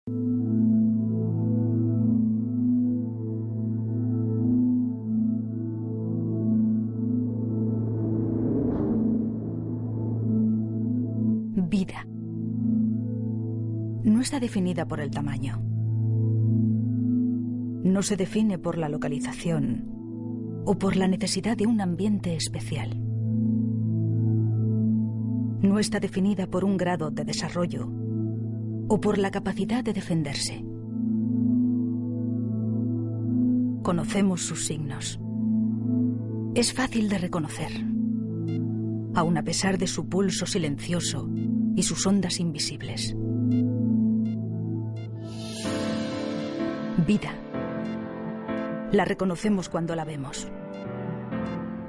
Vida. No está definida por el tamaño. No se define por la localización o por la necesidad de un ambiente especial. No está definida por un grado de desarrollo o por la capacidad de defenderse. Conocemos sus signos. Es fácil de reconocer, aun a pesar de su pulso silencioso y sus ondas invisibles. Vida. La reconocemos cuando la vemos,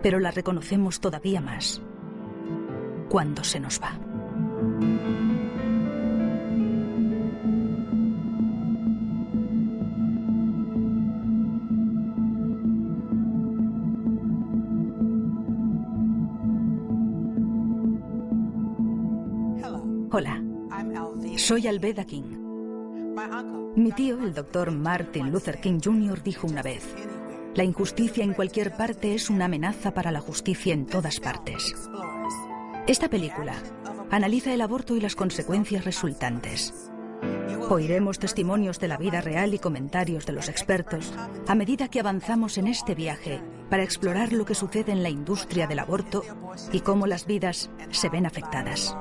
pero la reconocemos todavía más cuando se nos va. Hola, soy Alveda King. Mi tío, el doctor Martin Luther King Jr., dijo una vez: la injusticia en cualquier parte es una amenaza para la justicia en todas partes. Esta película analiza el aborto y las consecuencias resultantes. Oiremos testimonios de la vida real y comentarios de los expertos a medida que avanzamos en este viaje para explorar lo que sucede en la industria del aborto y cómo las vidas se ven afectadas.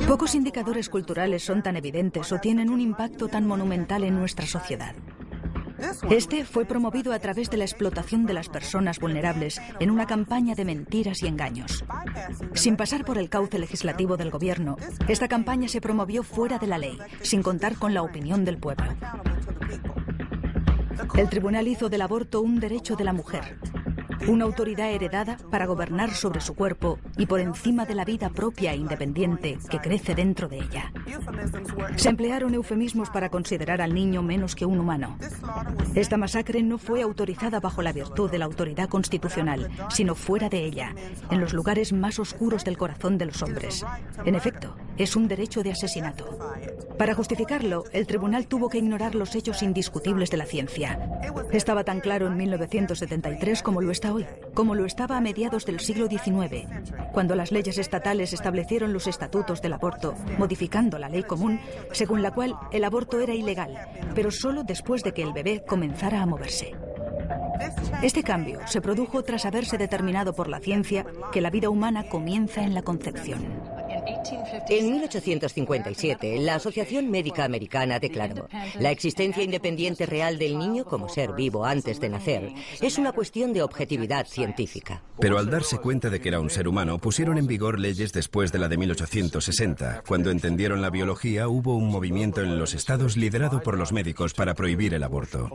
Pocos indicadores culturales son tan evidentes o tienen un impacto tan monumental en nuestra sociedad. Este fue promovido a través de la explotación de las personas vulnerables en una campaña de mentiras y engaños. Sin pasar por el cauce legislativo del gobierno, esta campaña se promovió fuera de la ley, sin contar con la opinión del pueblo. El tribunal hizo del aborto un derecho de la mujer, una autoridad heredada para gobernar sobre su cuerpo y por encima de la vida propia e independiente que crece dentro de ella. Se emplearon eufemismos para considerar al niño menos que un humano. Esta masacre no fue autorizada bajo la virtud de la autoridad constitucional, sino fuera de ella, en los lugares más oscuros del corazón de los hombres. En efecto, es un derecho de asesinato. Para justificarlo, el tribunal tuvo que ignorar los hechos indiscutibles de la ciencia. Estaba tan claro en 1973 como lo está hoy, como lo estaba a mediados del siglo XIX, cuando las leyes estatales establecieron los estatutos del aborto, modificando la ley común, según la cual el aborto era ilegal, pero solo después de que el bebé comenzara a moverse. Este cambio se produjo tras haberse determinado por la ciencia que la vida humana comienza en la concepción. En 1857, la Asociación Médica Americana declaró: la existencia independiente real del niño como ser vivo antes de nacer es una cuestión de objetividad científica. Pero al darse cuenta de que era un ser humano, pusieron en vigor leyes después de la de 1860. Cuando entendieron la biología, hubo un movimiento en los estados liderado por los médicos para prohibir el aborto.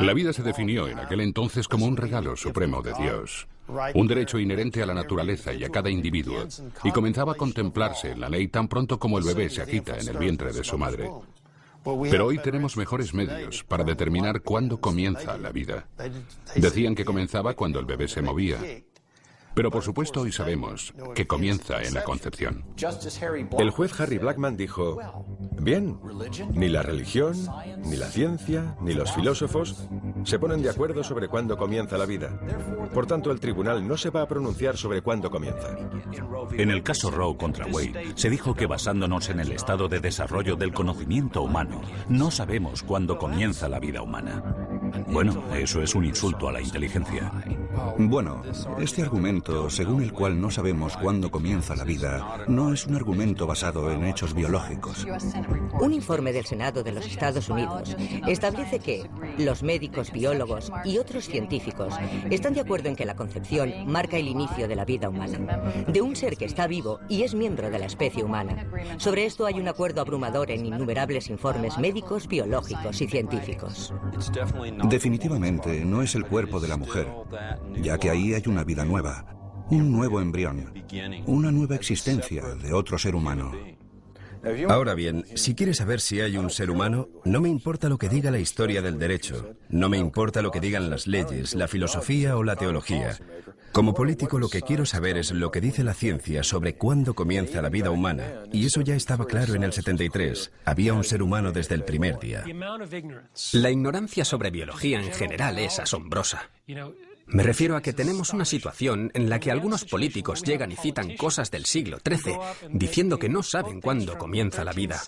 La vida se definió en aquel entonces como un regalo supremo de Dios, un derecho inherente a la naturaleza y a cada individuo, y comenzaba a contemplarse en la ley tan pronto como el bebé se agita en el vientre de su madre. Pero hoy tenemos mejores medios para determinar cuándo comienza la vida. Decían que comenzaba cuando el bebé se movía. Pero por supuesto hoy sabemos que comienza en la concepción. El juez Harry Blackman dijo: bien, ni la religión, ni la ciencia, ni los filósofos se ponen de acuerdo sobre cuándo comienza la vida. Por tanto, el tribunal no se va a pronunciar sobre cuándo comienza. En el caso Roe contra Wade, se dijo que basándonos en el estado de desarrollo del conocimiento humano, no sabemos cuándo comienza la vida humana. Bueno, eso es un insulto a la inteligencia. Bueno, este argumento, según el cual no sabemos cuándo comienza la vida, no es un argumento basado en hechos biológicos. Un informe del Senado de los Estados Unidos establece que los médicos, biólogos y otros científicos están de acuerdo en que la concepción marca el inicio de la vida humana, de un ser que está vivo y es miembro de la especie humana. Sobre esto hay un acuerdo abrumador en innumerables informes médicos, biológicos y científicos. Definitivamente no es el cuerpo de la mujer, ya que ahí hay una vida nueva, un nuevo embrión, una nueva existencia de otro ser humano. Ahora bien, si quieres saber si hay un ser humano, no me importa lo que diga la historia del derecho, no me importa lo que digan las leyes, la filosofía o la teología. Como político lo que quiero saber es lo que dice la ciencia sobre cuándo comienza la vida humana, y eso ya estaba claro en el 73. Había un ser humano desde el primer día. La ignorancia sobre biología en general es asombrosa. Me refiero a que tenemos una situación en la que algunos políticos llegan y citan cosas del siglo XIII, diciendo que no saben cuándo comienza la vida.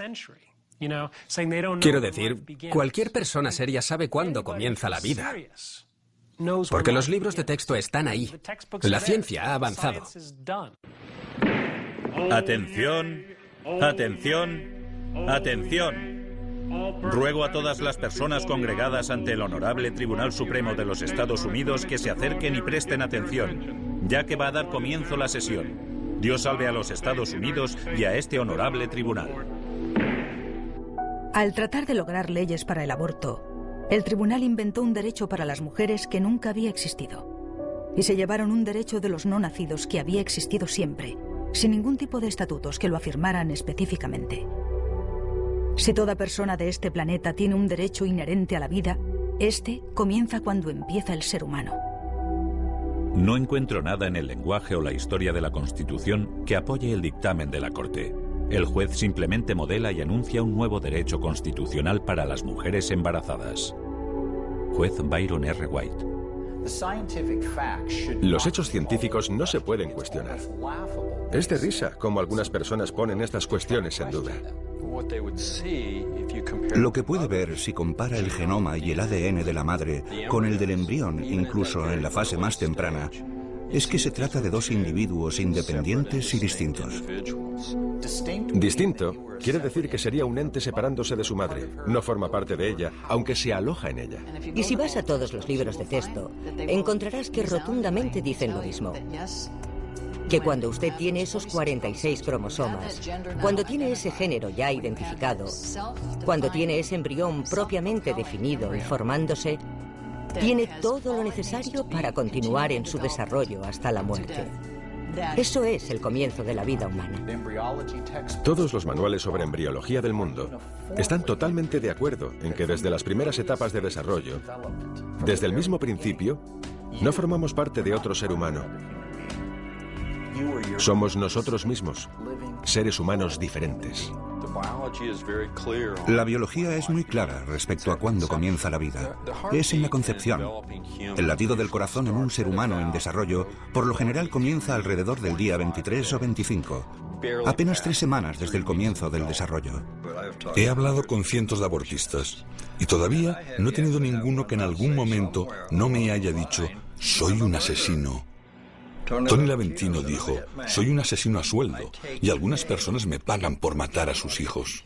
Quiero decir, cualquier persona seria sabe cuándo comienza la vida. Porque los libros de texto están ahí. La ciencia ha avanzado. Atención, atención, atención. Ruego a todas las personas congregadas ante el Honorable Tribunal Supremo de los Estados Unidos que se acerquen y presten atención, ya que va a dar comienzo la sesión. Dios salve a los Estados Unidos y a este honorable tribunal. Al tratar de lograr leyes para el aborto, el tribunal inventó un derecho para las mujeres que nunca había existido. Y se llevaron un derecho de los no nacidos que había existido siempre, sin ningún tipo de estatutos que lo afirmaran específicamente. Si toda persona de este planeta tiene un derecho inherente a la vida, este comienza cuando empieza el ser humano. No encuentro nada en el lenguaje o la historia de la Constitución que apoye el dictamen de la Corte. El juez simplemente modela y anuncia un nuevo derecho constitucional para las mujeres embarazadas. Juez Byron R. White. Los hechos científicos no se pueden cuestionar. Es de risa cómo algunas personas ponen estas cuestiones en duda. Lo que puede ver si compara el genoma y el ADN de la madre con el del embrión, incluso en la fase más temprana, es que se trata de dos individuos independientes y distintos. Distinto quiere decir que sería un ente separándose de su madre. No forma parte de ella, aunque se aloja en ella. Y si vas a todos los libros de texto, encontrarás que rotundamente dicen lo mismo. Que cuando usted tiene esos 46 cromosomas, cuando tiene ese género ya identificado, cuando tiene ese embrión propiamente definido y formándose, tiene todo lo necesario para continuar en su desarrollo hasta la muerte. Eso es el comienzo de la vida humana. Todos los manuales sobre embriología del mundo están totalmente de acuerdo en que desde las primeras etapas de desarrollo, desde el mismo principio, no formamos parte de otro ser humano. Somos nosotros mismos, seres humanos diferentes. La biología es muy clara respecto a cuándo comienza la vida. Es en la concepción. El latido del corazón en un ser humano en desarrollo por lo general comienza alrededor del día 23 o 25, apenas 3 semanas desde el comienzo del desarrollo. He hablado con cientos de abortistas y todavía no he tenido ninguno que en algún momento no me haya dicho «soy un asesino». Tony Laventino dijo, soy un asesino a sueldo y algunas personas me pagan por matar a sus hijos.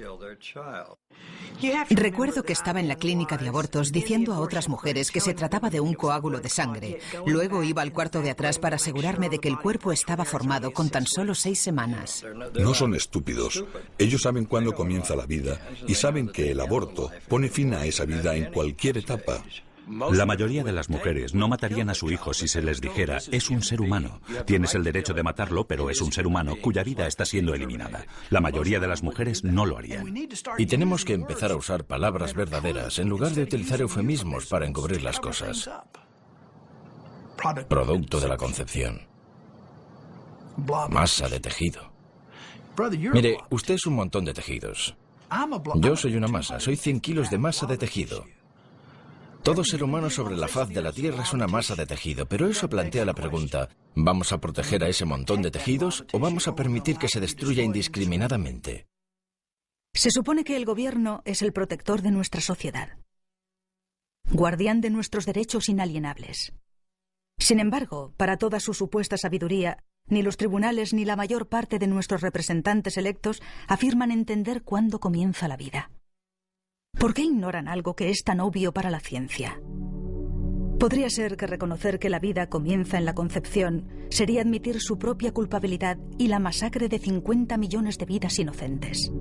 Recuerdo que estaba en la clínica de abortos diciendo a otras mujeres que se trataba de un coágulo de sangre. Luego iba al cuarto de atrás para asegurarme de que el cuerpo estaba formado con tan solo 6 semanas. No son estúpidos. Ellos saben cuándo comienza la vida y saben que el aborto pone fin a esa vida en cualquier etapa. La mayoría de las mujeres no matarían a su hijo si se les dijera, es un ser humano. Tienes el derecho de matarlo, pero es un ser humano cuya vida está siendo eliminada. La mayoría de las mujeres no lo harían. Y tenemos que empezar a usar palabras verdaderas en lugar de utilizar eufemismos para encubrir las cosas. Producto de la concepción. Masa de tejido. Mire, usted es un montón de tejidos. Yo soy una masa, soy 100 kilos de masa de tejido. Todo ser humano sobre la faz de la Tierra es una masa de tejido, pero eso plantea la pregunta, ¿vamos a proteger a ese montón de tejidos o vamos a permitir que se destruya indiscriminadamente? Se supone que el gobierno es el protector de nuestra sociedad, guardián de nuestros derechos inalienables. Sin embargo, para toda su supuesta sabiduría, ni los tribunales ni la mayor parte de nuestros representantes electos afirman entender cuándo comienza la vida. ¿Por qué ignoran algo que es tan obvio para la ciencia? Podría ser que reconocer que la vida comienza en la concepción sería admitir su propia culpabilidad y la masacre de 50 millones de vidas inocentes.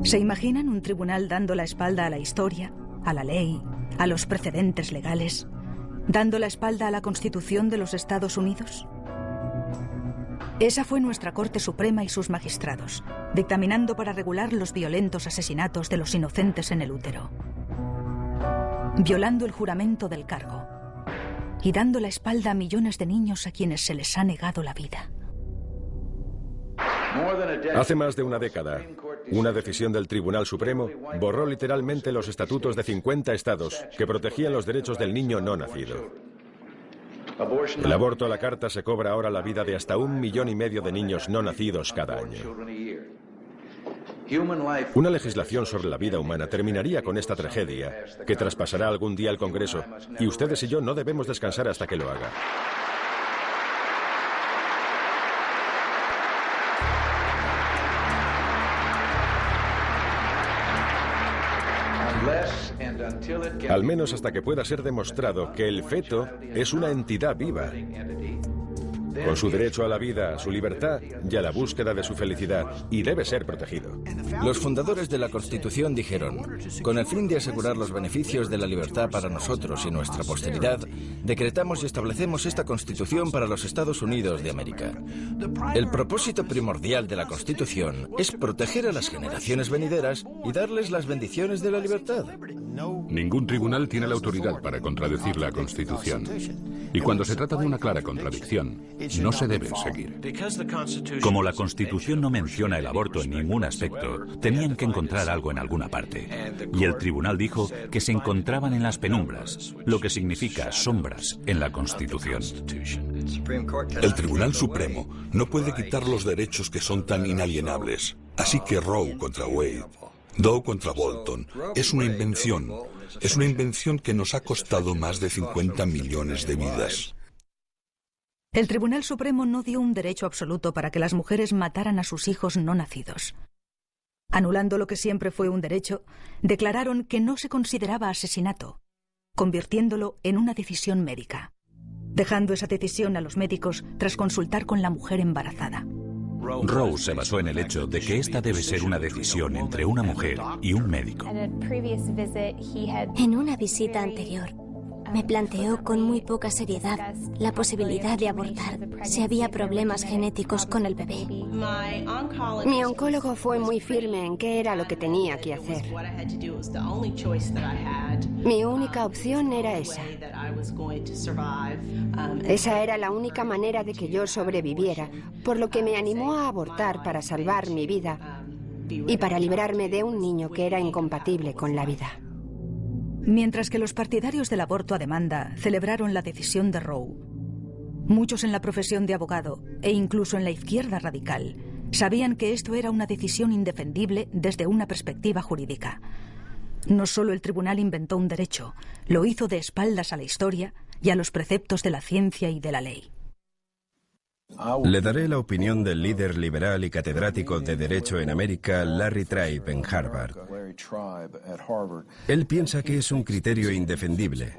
¿Se imaginan un tribunal dando la espalda a la historia, a la ley, a los precedentes legales, dando la espalda a la Constitución de los Estados Unidos? Esa fue nuestra Corte Suprema y sus magistrados, dictaminando para regular los violentos asesinatos de los inocentes en el útero, violando el juramento del cargo y dando la espalda a millones de niños a quienes se les ha negado la vida. Hace más de una década, una decisión del Tribunal Supremo borró literalmente los estatutos de 50 estados que protegían los derechos del niño no nacido. El aborto a la carta se cobra ahora la vida de hasta 1,5 millones de niños no nacidos cada año. Una legislación sobre la vida humana terminaría con esta tragedia, que traspasará algún día el Congreso, y ustedes y yo no debemos descansar hasta que lo haga. Al menos hasta que pueda ser demostrado que el feto es una entidad viva, con su derecho a la vida, a su libertad y a la búsqueda de su felicidad, y debe ser protegido. Los fundadores de la Constitución dijeron, con el fin de asegurar los beneficios de la libertad para nosotros y nuestra posteridad, decretamos y establecemos esta Constitución para los Estados Unidos de América. El propósito primordial de la Constitución es proteger a las generaciones venideras y darles las bendiciones de la libertad. Ningún tribunal tiene la autoridad para contradecir la Constitución. Y cuando se trata de una clara contradicción, no se debe seguir. Como la Constitución no menciona el aborto en ningún aspecto, tenían que encontrar algo en alguna parte. Y el tribunal dijo que se encontraban en las penumbras, lo que significa sombras en la Constitución. El Tribunal Supremo no puede quitar los derechos que son tan inalienables. Así que Roe contra Wade, Doe contra Bolton, es una invención. Es una invención que nos ha costado más de 50 millones de vidas. El Tribunal Supremo no dio un derecho absoluto para que las mujeres mataran a sus hijos no nacidos. Anulando lo que siempre fue un derecho, declararon que no se consideraba asesinato, convirtiéndolo en una decisión médica, dejando esa decisión a los médicos tras consultar con la mujer embarazada. Roe se basó en el hecho de que esta debe ser una decisión entre una mujer y un médico. En una visita anterior, me planteó con muy poca seriedad la posibilidad de abortar si había problemas genéticos con el bebé. Mi oncólogo fue muy firme en qué era lo que tenía que hacer. Mi única opción era esa. Esa era la única manera de que yo sobreviviera, por lo que me animó a abortar para salvar mi vida y para librarme de un niño que era incompatible con la vida. Mientras que los partidarios del aborto a demanda celebraron la decisión de Roe, muchos en la profesión de abogado e incluso en la izquierda radical sabían que esto era una decisión indefendible desde una perspectiva jurídica. No solo el tribunal inventó un derecho, lo hizo de espaldas a la historia y a los preceptos de la ciencia y de la ley. Le daré la opinión del líder liberal y catedrático de Derecho en América, Larry Tribe, en Harvard. Él piensa que es un criterio indefendible.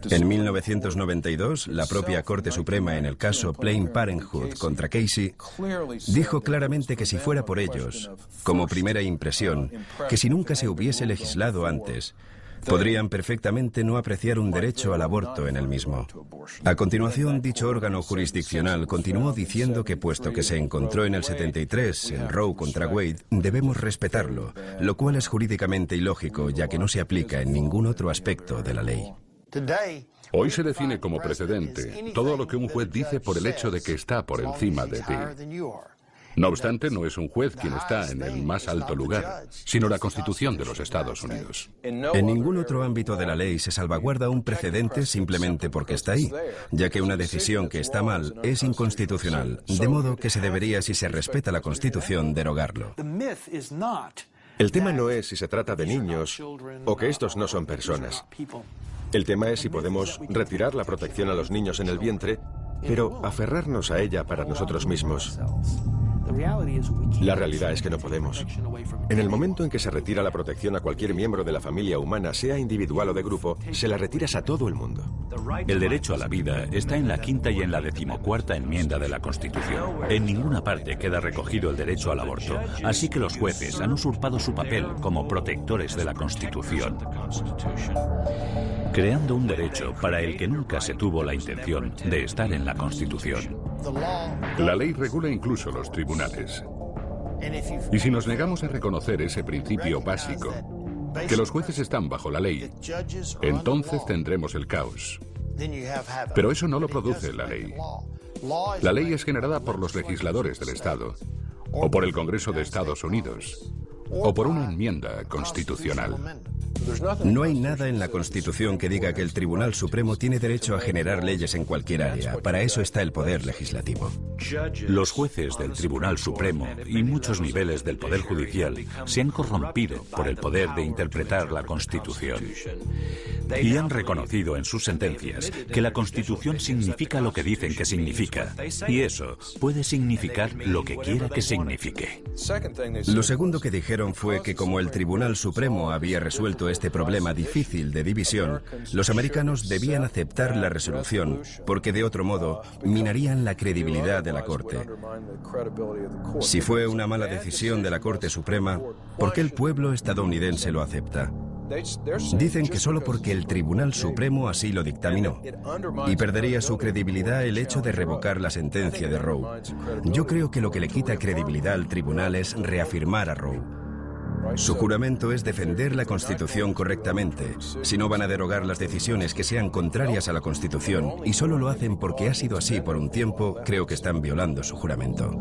En 1992, la propia Corte Suprema en el caso Planned Parenthood contra Casey dijo claramente que si fuera por ellos, como primera impresión, que si nunca se hubiese legislado antes, podrían perfectamente no apreciar un derecho al aborto en el mismo. A continuación, dicho órgano jurisdiccional continuó diciendo que puesto que se encontró en el 73 en Roe contra Wade, debemos respetarlo, lo cual es jurídicamente ilógico ya que no se aplica en ningún otro aspecto de la ley. Hoy se define como precedente todo lo que un juez dice por el hecho de que está por encima de ti. No obstante, no es un juez quien está en el más alto lugar, sino la Constitución de los Estados Unidos. En ningún otro ámbito de la ley se salvaguarda un precedente simplemente porque está ahí, ya que una decisión que está mal es inconstitucional, de modo que se debería, si se respeta la Constitución, derogarlo. El tema no es si se trata de niños o que estos no son personas. El tema es si podemos retirar la protección a los niños en el vientre, pero aferrarnos a ella para nosotros mismos. La realidad es que no podemos. En el momento en que se retira la protección a cualquier miembro de la familia humana, sea individual o de grupo, se la retiras a todo el mundo. El derecho a la vida está en la 5ª y en la 14ª enmienda de la Constitución. En ninguna parte queda recogido el derecho al aborto, así que los jueces han usurpado su papel como protectores de la Constitución, creando un derecho para el que nunca se tuvo la intención de estar en la Constitución. La ley regula incluso los tribunales. Y si nos negamos a reconocer ese principio básico, que los jueces están bajo la ley, entonces tendremos el caos. Pero eso no lo produce la ley. La ley es generada por los legisladores del Estado, o por el Congreso de Estados Unidos, o por una enmienda constitucional. No hay nada en la Constitución que diga que el Tribunal Supremo tiene derecho a generar leyes en cualquier área. Para eso está el poder legislativo. Los jueces del Tribunal Supremo y muchos niveles del Poder Judicial se han corrompido por el poder de interpretar la Constitución. Y han reconocido en sus sentencias que la Constitución significa lo que dicen que significa. Y eso puede significar lo que quiera que signifique. Lo segundo que dijeron fue que como el Tribunal Supremo había resuelto este problema difícil de división, los americanos debían aceptar la resolución, porque de otro modo minarían la credibilidad de la Corte. Si fue una mala decisión de la Corte Suprema, ¿por qué el pueblo estadounidense lo acepta? Dicen que solo porque el Tribunal Supremo así lo dictaminó, y perdería su credibilidad el hecho de revocar la sentencia de Roe. Yo creo que lo que le quita credibilidad al tribunal es reafirmar a Roe. Su juramento es defender la Constitución correctamente. Si no van a derogar las decisiones que sean contrarias a la Constitución, y solo lo hacen porque ha sido así por un tiempo, creo que están violando su juramento.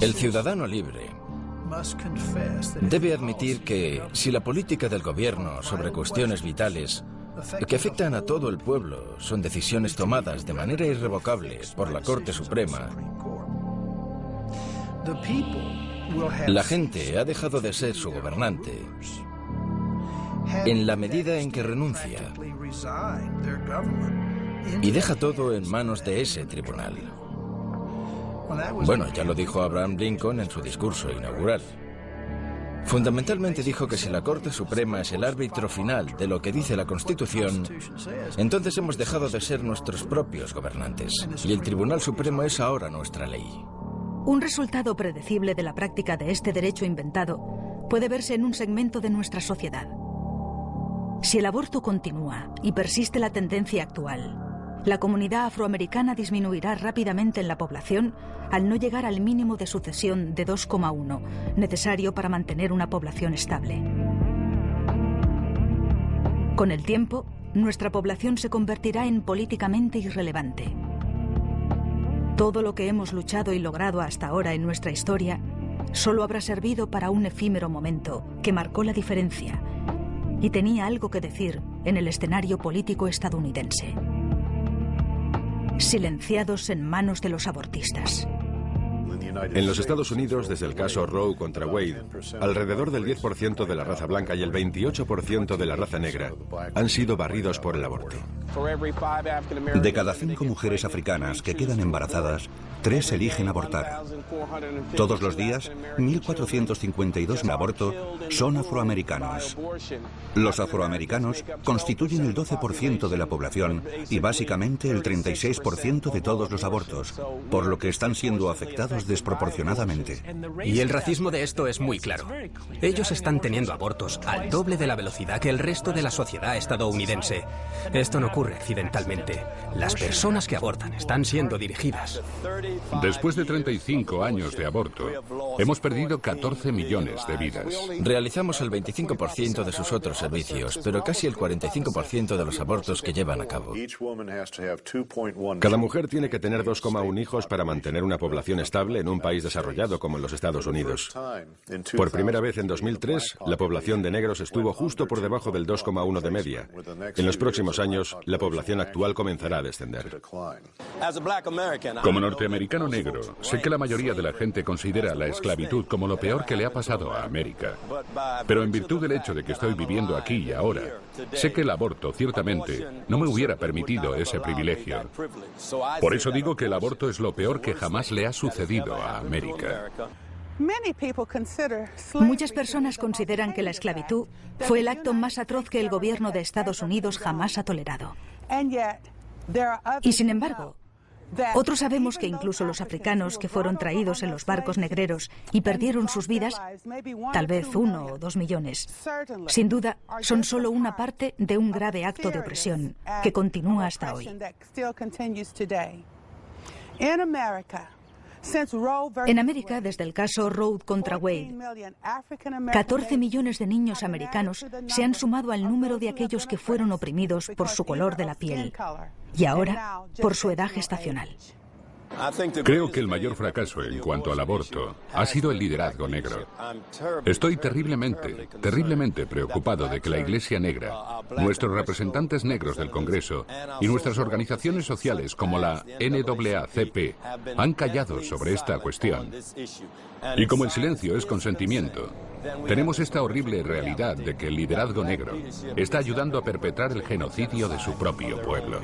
El ciudadano libre debe admitir que si la política del gobierno sobre cuestiones vitales que afectan a todo el pueblo son decisiones tomadas de manera irrevocable por la Corte Suprema, la gente ha dejado de ser su gobernante en la medida en que renuncia y deja todo en manos de ese tribunal. Bueno, ya lo dijo Abraham Lincoln en su discurso inaugural. Fundamentalmente dijo que si la Corte Suprema es el árbitro final de lo que dice la Constitución, entonces hemos dejado de ser nuestros propios gobernantes. Y el Tribunal Supremo es ahora nuestra ley. Un resultado predecible de la práctica de este derecho inventado puede verse en un segmento de nuestra sociedad. Si el aborto continúa y persiste la tendencia actual, la comunidad afroamericana disminuirá rápidamente en la población al no llegar al mínimo de sucesión de 2,1, necesario para mantener una población estable. Con el tiempo, nuestra población se convertirá en políticamente irrelevante. Todo lo que hemos luchado y logrado hasta ahora en nuestra historia solo habrá servido para un efímero momento que marcó la diferencia y tenía algo que decir en el escenario político estadounidense. Silenciados en manos de los abortistas. En los Estados Unidos, desde el caso Roe contra Wade, alrededor del 10% de la raza blanca y el 28% de la raza negra han sido barridos por el aborto. De cada 5 mujeres africanas que quedan embarazadas, 3 eligen abortar. Todos los días, 1.452 en aborto son afroamericanos. Los afroamericanos constituyen el 12% de la población y básicamente el 36% de todos los abortos, por lo que están siendo afectados desproporcionadamente. Y el racismo de esto es muy claro. Ellos están teniendo abortos al doble de la velocidad que el resto de la sociedad estadounidense. Esto no ocurre accidentalmente. Las personas que abortan están siendo dirigidas. Después de 35 años de aborto, hemos perdido 14 millones de vidas. Realizamos el 25% de sus otros servicios, pero casi el 45% de los abortos que llevan a cabo. Cada mujer tiene que tener 2,1 hijos para mantener una población estable en un país desarrollado como en los Estados Unidos. Por primera vez en 2003, la población de negros estuvo justo por debajo del 2,1 de media. En los próximos años, la población actual comenzará a descender. Como norteamericano negro, sé que la mayoría de la gente considera la esclavitud como lo peor que le ha pasado a América. Pero en virtud del hecho de que estoy viviendo aquí y ahora, sé que el aborto, ciertamente, no me hubiera permitido ese privilegio. Por eso digo que el aborto es lo peor que jamás le ha sucedido a América. Muchas personas consideran que la esclavitud fue el acto más atroz que el gobierno de Estados Unidos jamás ha tolerado. Y sin embargo, otros sabemos que incluso los africanos que fueron traídos en los barcos negreros y perdieron sus vidas, tal vez 1 o 2 millones, sin duda son solo una parte de un grave acto de opresión que continúa hasta hoy. En América, desde el caso Roe contra Wade, 14 millones de niños americanos se han sumado al número de aquellos que fueron oprimidos por su color de la piel y ahora por su edad gestacional. Creo que el mayor fracaso en cuanto al aborto ha sido el liderazgo negro. Estoy terriblemente preocupado de que la Iglesia Negra, nuestros representantes negros del Congreso y nuestras organizaciones sociales como la NAACP han callado sobre esta cuestión. Y como el silencio es consentimiento, tenemos esta horrible realidad de que el liderazgo negro está ayudando a perpetrar el genocidio de su propio pueblo.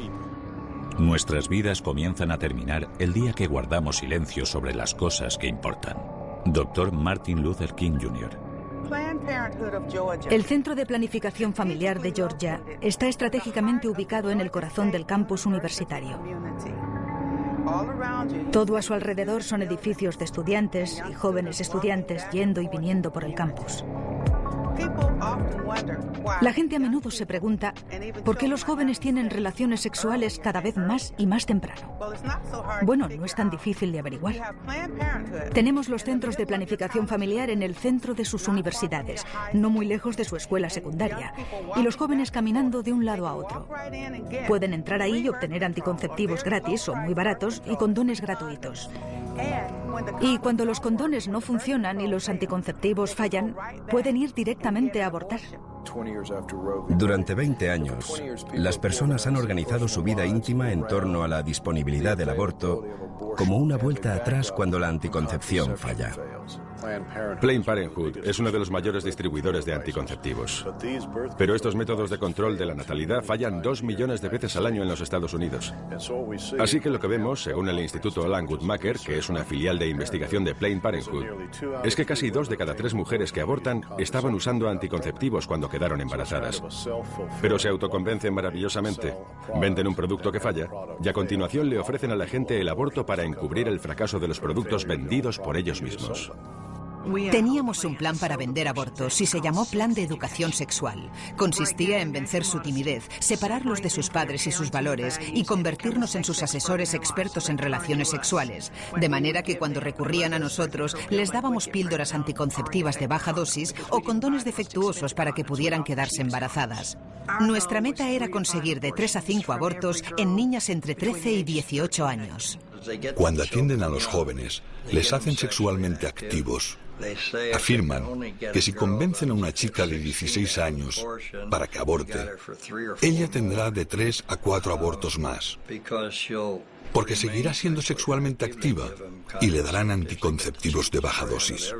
Nuestras vidas comienzan a terminar el día que guardamos silencio sobre las cosas que importan. Dr. Martin Luther King Jr. El Centro de Planificación Familiar de Georgia está estratégicamente ubicado en el corazón del campus universitario. Todo a su alrededor son edificios de estudiantes y jóvenes estudiantes yendo y viniendo por el campus. La gente a menudo se pregunta por qué los jóvenes tienen relaciones sexuales cada vez más y más temprano. Bueno, no es tan difícil de averiguar. Tenemos los centros de planificación familiar en el centro de sus universidades, no muy lejos de su escuela secundaria, y los jóvenes caminando de un lado a otro. Pueden entrar ahí y obtener anticonceptivos gratis o muy baratos y condones gratuitos. Y cuando los condones no funcionan y los anticonceptivos fallan, pueden ir directamente a abortar. Durante 20 años, las personas han organizado su vida íntima en torno a la disponibilidad del aborto como una vuelta atrás cuando la anticoncepción falla. Planned Parenthood es uno de los mayores distribuidores de anticonceptivos. Pero estos métodos de control de la natalidad fallan 2 millones de veces al año en los Estados Unidos. Así que lo que vemos, según el Instituto Alan Guttmacher, que es una filial de investigación de Planned Parenthood, es que casi 2 de cada 3 mujeres que abortan estaban usando anticonceptivos cuando quedaron embarazadas. Pero se autoconvencen maravillosamente, venden un producto que falla y a continuación le ofrecen a la gente el aborto para encubrir el fracaso de los productos vendidos por ellos mismos. Teníamos un plan para vender abortos y se llamó Plan de Educación Sexual. Consistía en vencer su timidez, separarlos de sus padres y sus valores y convertirnos en sus asesores expertos en relaciones sexuales. De manera que cuando recurrían a nosotros, les dábamos píldoras anticonceptivas de baja dosis o condones defectuosos para que pudieran quedarse embarazadas. Nuestra meta era conseguir de 3 a 5 abortos en niñas entre 13 y 18 años. Cuando atienden a los jóvenes, les hacen sexualmente activos. Afirman que si convencen a una chica de 16 años para que aborte, ella tendrá de 3 a 4 abortos más, porque seguirá siendo sexualmente activa y le darán anticonceptivos de baja dosis.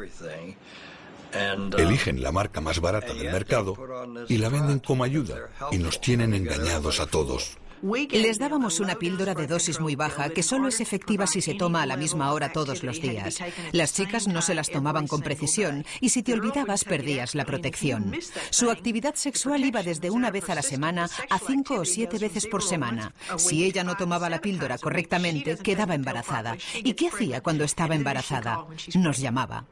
Eligen la marca más barata del mercado y la venden como ayuda y nos tienen engañados a todos. Les dábamos una píldora de dosis muy baja que solo es efectiva si se toma a la misma hora todos los días. Las chicas no se las tomaban con precisión y si te olvidabas perdías la protección. Su actividad sexual iba desde una vez a la semana a 5 o 7 veces por semana. Si ella no tomaba la píldora correctamente, quedaba embarazada. ¿Y qué hacía cuando estaba embarazada? Nos llamaba.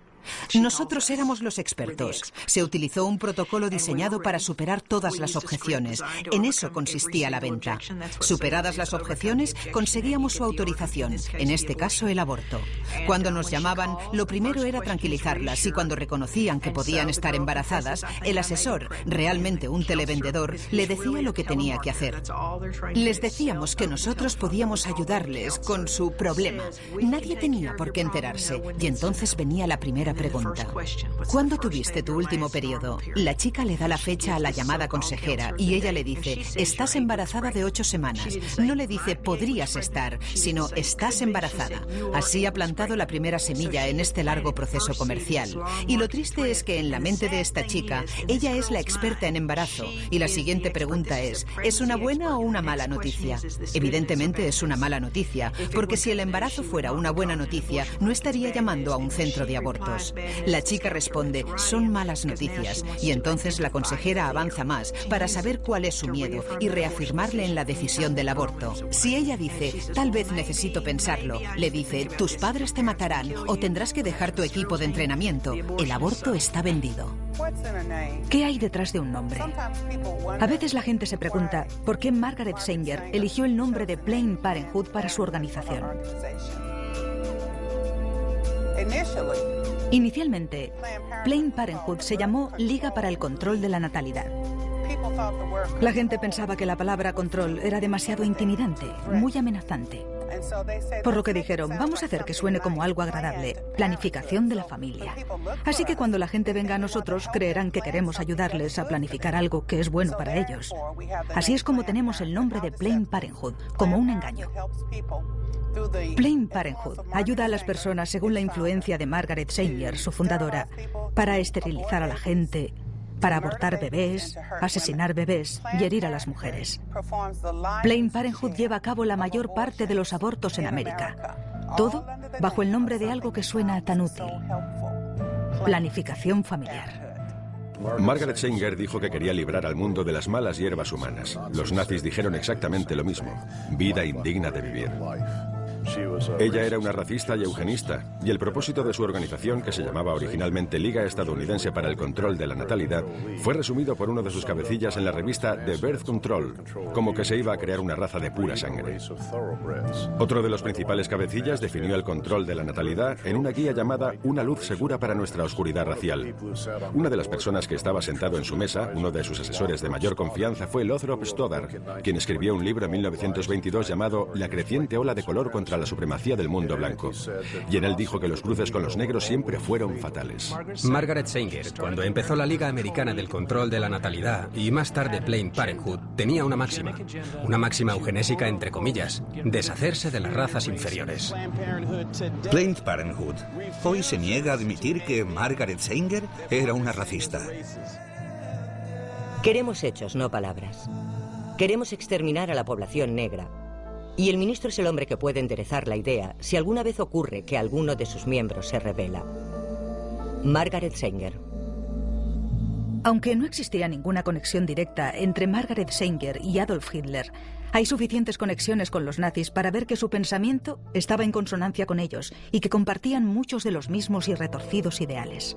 Nosotros éramos los expertos. Se utilizó un protocolo diseñado para superar todas las objeciones. En eso consistía la venta. Superadas las objeciones, conseguíamos su autorización, en este caso el aborto. Cuando nos llamaban, lo primero era tranquilizarlas y cuando reconocían que podían estar embarazadas, el asesor, realmente un televendedor, le decía lo que tenía que hacer. Les decíamos que nosotros podíamos ayudarles con su problema. Nadie tenía por qué enterarse y entonces venía la primera pregunta. ¿Cuándo tuviste tu último periodo? La chica le da la fecha a la llamada consejera y ella le dice, estás embarazada de 8 semanas. No le dice, podrías estar, sino estás embarazada. Así ha plantado la primera semilla en este largo proceso comercial. Y lo triste es que en la mente de esta chica, ella es la experta en embarazo. Y la siguiente pregunta ¿es una buena o una mala noticia? Evidentemente es una mala noticia, porque si el embarazo fuera una buena noticia, no estaría llamando a un centro de abortos. hijos. La chica responde, son malas noticias, y entonces la consejera avanza más para saber cuál es su miedo y reafirmarle en la decisión del aborto. Si ella dice, tal vez necesito pensarlo, le dice, tus padres te matarán o tendrás que dejar tu equipo de entrenamiento. El aborto está vendido. ¿Qué hay detrás de un nombre? A veces la gente se pregunta por qué Margaret Sanger eligió el nombre de Planned Parenthood para su organización. Inicialmente, Planned Parenthood se llamó Liga para el Control de la Natalidad. La gente pensaba que la palabra control era demasiado intimidante, muy amenazante. Por lo que dijeron, vamos a hacer que suene como algo agradable, planificación de la familia. Así que cuando la gente venga a nosotros, creerán que queremos ayudarles a planificar algo que es bueno para ellos. Así es como tenemos el nombre de Planned Parenthood, como un engaño. Planned Parenthood ayuda a las personas según la influencia de Margaret Sanger, su fundadora, para esterilizar a la gente, para abortar bebés, asesinar bebés y herir a las mujeres. Planned Parenthood lleva a cabo la mayor parte de los abortos en América. Todo bajo el nombre de algo que suena tan útil: planificación familiar. Margaret Sanger dijo que quería librar al mundo de las malas hierbas humanas. Los nazis dijeron exactamente lo mismo: vida indigna de vivir. Ella era una racista y eugenista, y el propósito de su organización, que se llamaba originalmente Liga Estadounidense para el Control de la Natalidad, fue resumido por uno de sus cabecillas en la revista The Birth Control, como que se iba a crear una raza de pura sangre. Otro de los principales cabecillas definió el control de la natalidad en una guía llamada Una luz segura para nuestra oscuridad racial. Una de las personas que estaba sentado en su mesa, uno de sus asesores de mayor confianza, fue Lothrop Stoddard, quien escribió un libro en 1922 llamado La creciente ola de color contra la supremacía del mundo blanco, y en él dijo que los cruces con los negros siempre fueron fatales. Margaret Sanger, cuando empezó la Liga Americana del Control de la Natalidad y más tarde Planned Parenthood, tenía una máxima eugenésica entre comillas: deshacerse de las razas inferiores. Planned Parenthood hoy se niega a admitir que Margaret Sanger era una racista. Queremos hechos, no palabras. Queremos exterminar a la población negra. Y el ministro es el hombre que puede enderezar la idea si alguna vez ocurre que alguno de sus miembros se rebela. Margaret Sanger. Aunque no existía ninguna conexión directa entre Margaret Sanger y Adolf Hitler, hay suficientes conexiones con los nazis para ver que su pensamiento estaba en consonancia con ellos y que compartían muchos de los mismos y retorcidos ideales.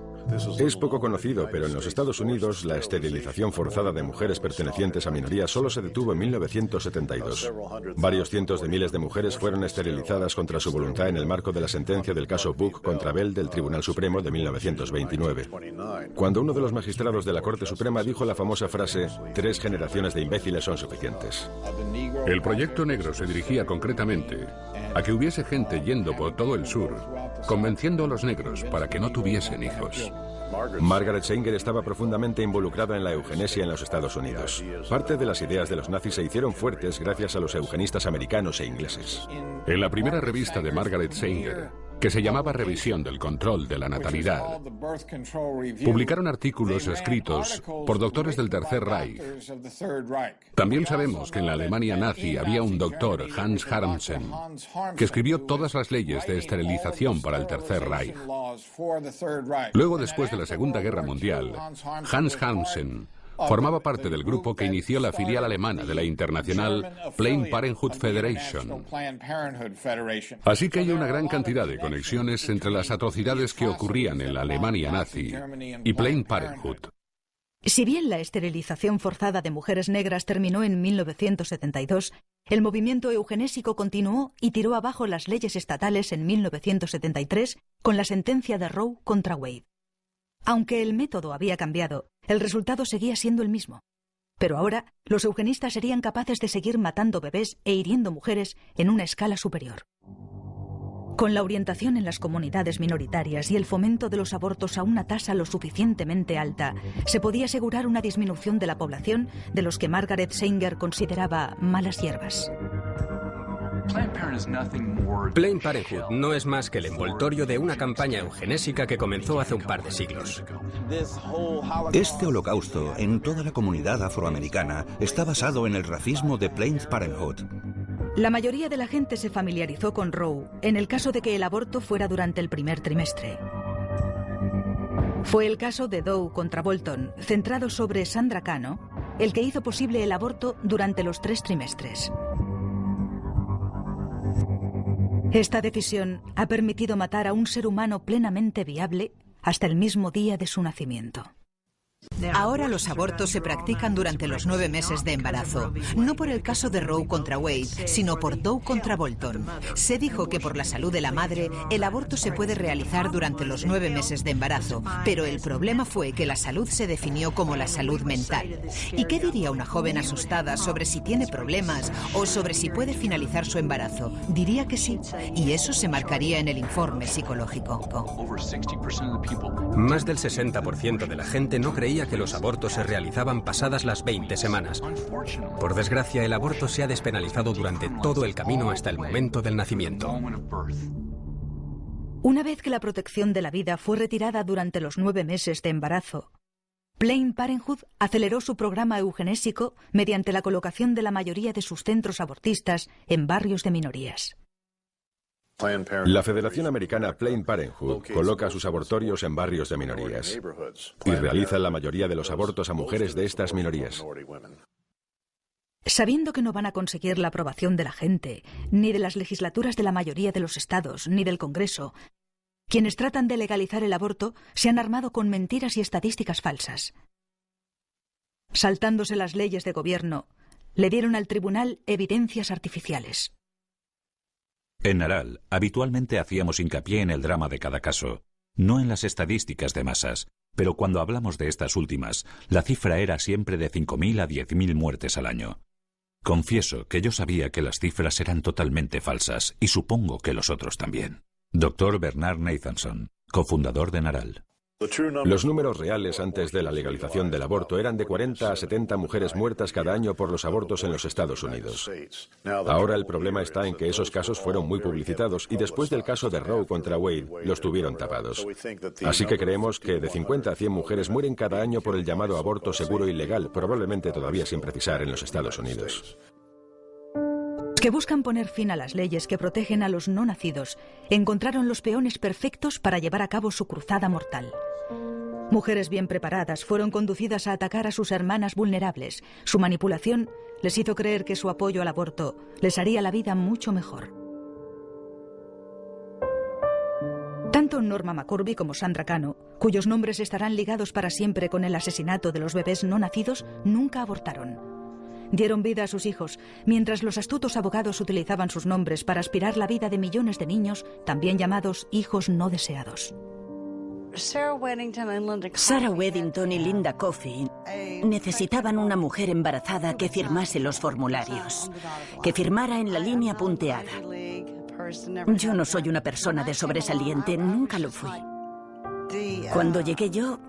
Es poco conocido, pero en los Estados Unidos la esterilización forzada de mujeres pertenecientes a minorías solo se detuvo en 1972. Varios cientos de miles de mujeres fueron esterilizadas contra su voluntad en el marco de la sentencia del caso Buck contra Bell del Tribunal Supremo de 1929. Cuando uno de los magistrados de la Corte Suprema dijo la famosa frase: 3 generaciones de imbéciles son suficientes. El proyecto negro se dirigía concretamente a que hubiese gente yendo por todo el sur, convenciendo a los negros para que no tuviesen hijos. Margaret Sanger estaba profundamente involucrada en la eugenesia en los Estados Unidos. Parte de las ideas de los nazis se hicieron fuertes gracias a los eugenistas americanos e ingleses. En la primera revista de Margaret Sanger, que se llamaba Revisión del Control de la Natalidad, publicaron artículos escritos por doctores del Tercer Reich. También sabemos que en la Alemania nazi había un doctor, Hans Harmsen, que escribió todas las leyes de esterilización para el Tercer Reich. Luego, después de la Segunda Guerra Mundial, Hans Harmsen formaba parte del grupo que inició la filial alemana de la internacional Planned Parenthood Federation. Así que hay una gran cantidad de conexiones entre las atrocidades que ocurrían en la Alemania nazi y Planned Parenthood. Si bien la esterilización forzada de mujeres negras terminó en 1972, el movimiento eugenésico continuó y tiró abajo las leyes estatales en 1973 con la sentencia de Roe contra Wade. Aunque el método había cambiado, el resultado seguía siendo el mismo. Pero ahora, los eugenistas serían capaces de seguir matando bebés e hiriendo mujeres en una escala superior. Con la orientación en las comunidades minoritarias y el fomento de los abortos a una tasa lo suficientemente alta, se podía asegurar una disminución de la población de los que Margaret Sanger consideraba malas hierbas. Planned Parenthood no es más que el envoltorio de una campaña eugenésica que comenzó hace un par de siglos. Este holocausto en toda la comunidad afroamericana está basado en el racismo de Planned Parenthood. La mayoría de la gente se familiarizó con Roe en el caso de que el aborto fuera durante el primer trimestre. Fue el caso de Doe contra Bolton, centrado sobre Sandra Cano, el que hizo posible el aborto durante los 3 trimestres. Esta decisión ha permitido matar a un ser humano plenamente viable hasta el mismo día de su nacimiento. Ahora los abortos se practican durante los 9 meses de embarazo, no por el caso de Roe contra Wade, sino por Doe contra Bolton. Se dijo que por la salud de la madre, el aborto se puede realizar durante los 9 meses de embarazo, pero el problema fue que la salud se definió como la salud mental. ¿Y qué diría una joven asustada sobre si tiene problemas o sobre si puede finalizar su embarazo? Diría que sí, y eso se marcaría en el informe psicológico. Más del 60% de la gente no creía que los abortos se realizaban pasadas las 20 semanas. Por desgracia, el aborto se ha despenalizado durante todo el camino hasta el momento del nacimiento. Una vez que la protección de la vida fue retirada durante los 9 meses de embarazo, Planned Parenthood aceleró su programa eugenésico mediante la colocación de la mayoría de sus centros abortistas en barrios de minorías. La Federación Americana Planned Parenthood coloca sus abortorios en barrios de minorías y realiza la mayoría de los abortos a mujeres de estas minorías. Sabiendo que no van a conseguir la aprobación de la gente, ni de las legislaturas de la mayoría de los estados, ni del Congreso, quienes tratan de legalizar el aborto se han armado con mentiras y estadísticas falsas. Saltándose las leyes de gobierno, le dieron al tribunal evidencias artificiales. En Naral, habitualmente hacíamos hincapié en el drama de cada caso, no en las estadísticas de masas, pero cuando hablamos de estas últimas, la cifra era siempre de 5.000 a 10.000 muertes al año. Confieso que yo sabía que las cifras eran totalmente falsas, y supongo que los otros también. Dr. Bernard Nathanson, cofundador de Naral. Los números reales antes de la legalización del aborto eran de 40 a 70 mujeres muertas cada año por los abortos en los Estados Unidos. Ahora el problema está en que esos casos fueron muy publicitados y después del caso de Roe contra Wade los tuvieron tapados. Así que creemos que de 50 a 100 mujeres mueren cada año por el llamado aborto seguro y legal, probablemente todavía sin precisar en los Estados Unidos. Que buscan poner fin a las leyes que protegen a los no nacidos, encontraron los peones perfectos para llevar a cabo su cruzada mortal. Mujeres bien preparadas fueron conducidas a atacar a sus hermanas vulnerables. Su manipulación les hizo creer que su apoyo al aborto les haría la vida mucho mejor. Tanto Norma McCorvey como Sandra Cano, cuyos nombres estarán ligados para siempre con el asesinato de los bebés no nacidos, nunca abortaron. Dieron vida a sus hijos, mientras los astutos abogados utilizaban sus nombres para aspirar la vida de millones de niños, también llamados hijos no deseados. Sarah Weddington y Linda Coffey necesitaban una mujer embarazada que firmase los formularios, que firmara en la línea punteada. Yo no soy una persona de sobresaliente, nunca lo fui. Cuando llegué yo,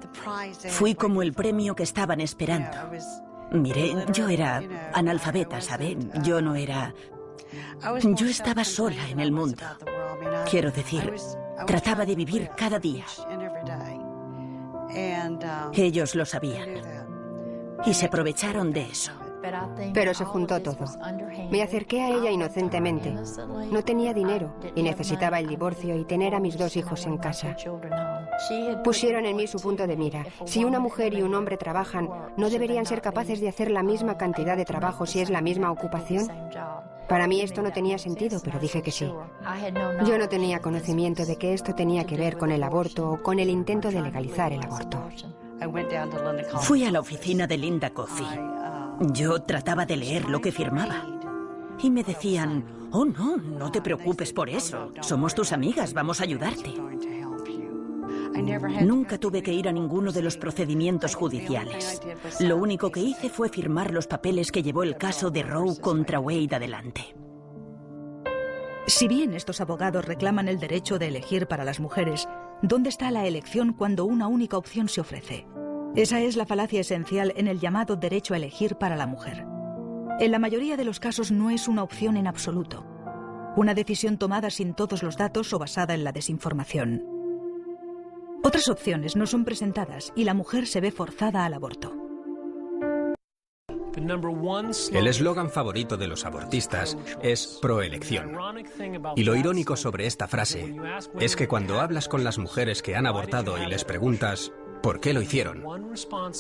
fui como el premio que estaban esperando. Mire, yo era analfabeta, ¿sabe? Yo no era... Yo estaba sola en el mundo. Quiero decir, trataba de vivir cada día. Ellos lo sabían. Y se aprovecharon de eso. Pero se juntó todo. Me acerqué a ella inocentemente. No tenía dinero y necesitaba el divorcio y tener a mis 2 hijos en casa. Pusieron en mí su punto de mira. Si una mujer y un hombre trabajan, ¿no deberían ser capaces de hacer la misma cantidad de trabajo si es la misma ocupación? Para mí esto no tenía sentido, pero dije que sí. Yo no tenía conocimiento de que esto tenía que ver con el aborto o con el intento de legalizar el aborto. Fui a la oficina de Linda Coffey. Yo trataba de leer lo que firmaba. Y me decían, oh no, no te preocupes por eso. Somos tus amigas, vamos a ayudarte. Nunca tuve que ir a ninguno de los procedimientos judiciales. Lo único que hice fue firmar los papeles que llevó el caso de Roe contra Wade adelante. Si bien estos abogados reclaman el derecho de elegir para las mujeres, ¿dónde está la elección cuando una única opción se ofrece? Esa es la falacia esencial en el llamado derecho a elegir para la mujer. En la mayoría de los casos no es una opción en absoluto. Una decisión tomada sin todos los datos o basada en la desinformación. Otras opciones no son presentadas y la mujer se ve forzada al aborto. El eslogan favorito de los abortistas es proelección. Y lo irónico sobre esta frase es que cuando hablas con las mujeres que han abortado y les preguntas ¿por qué lo hicieron?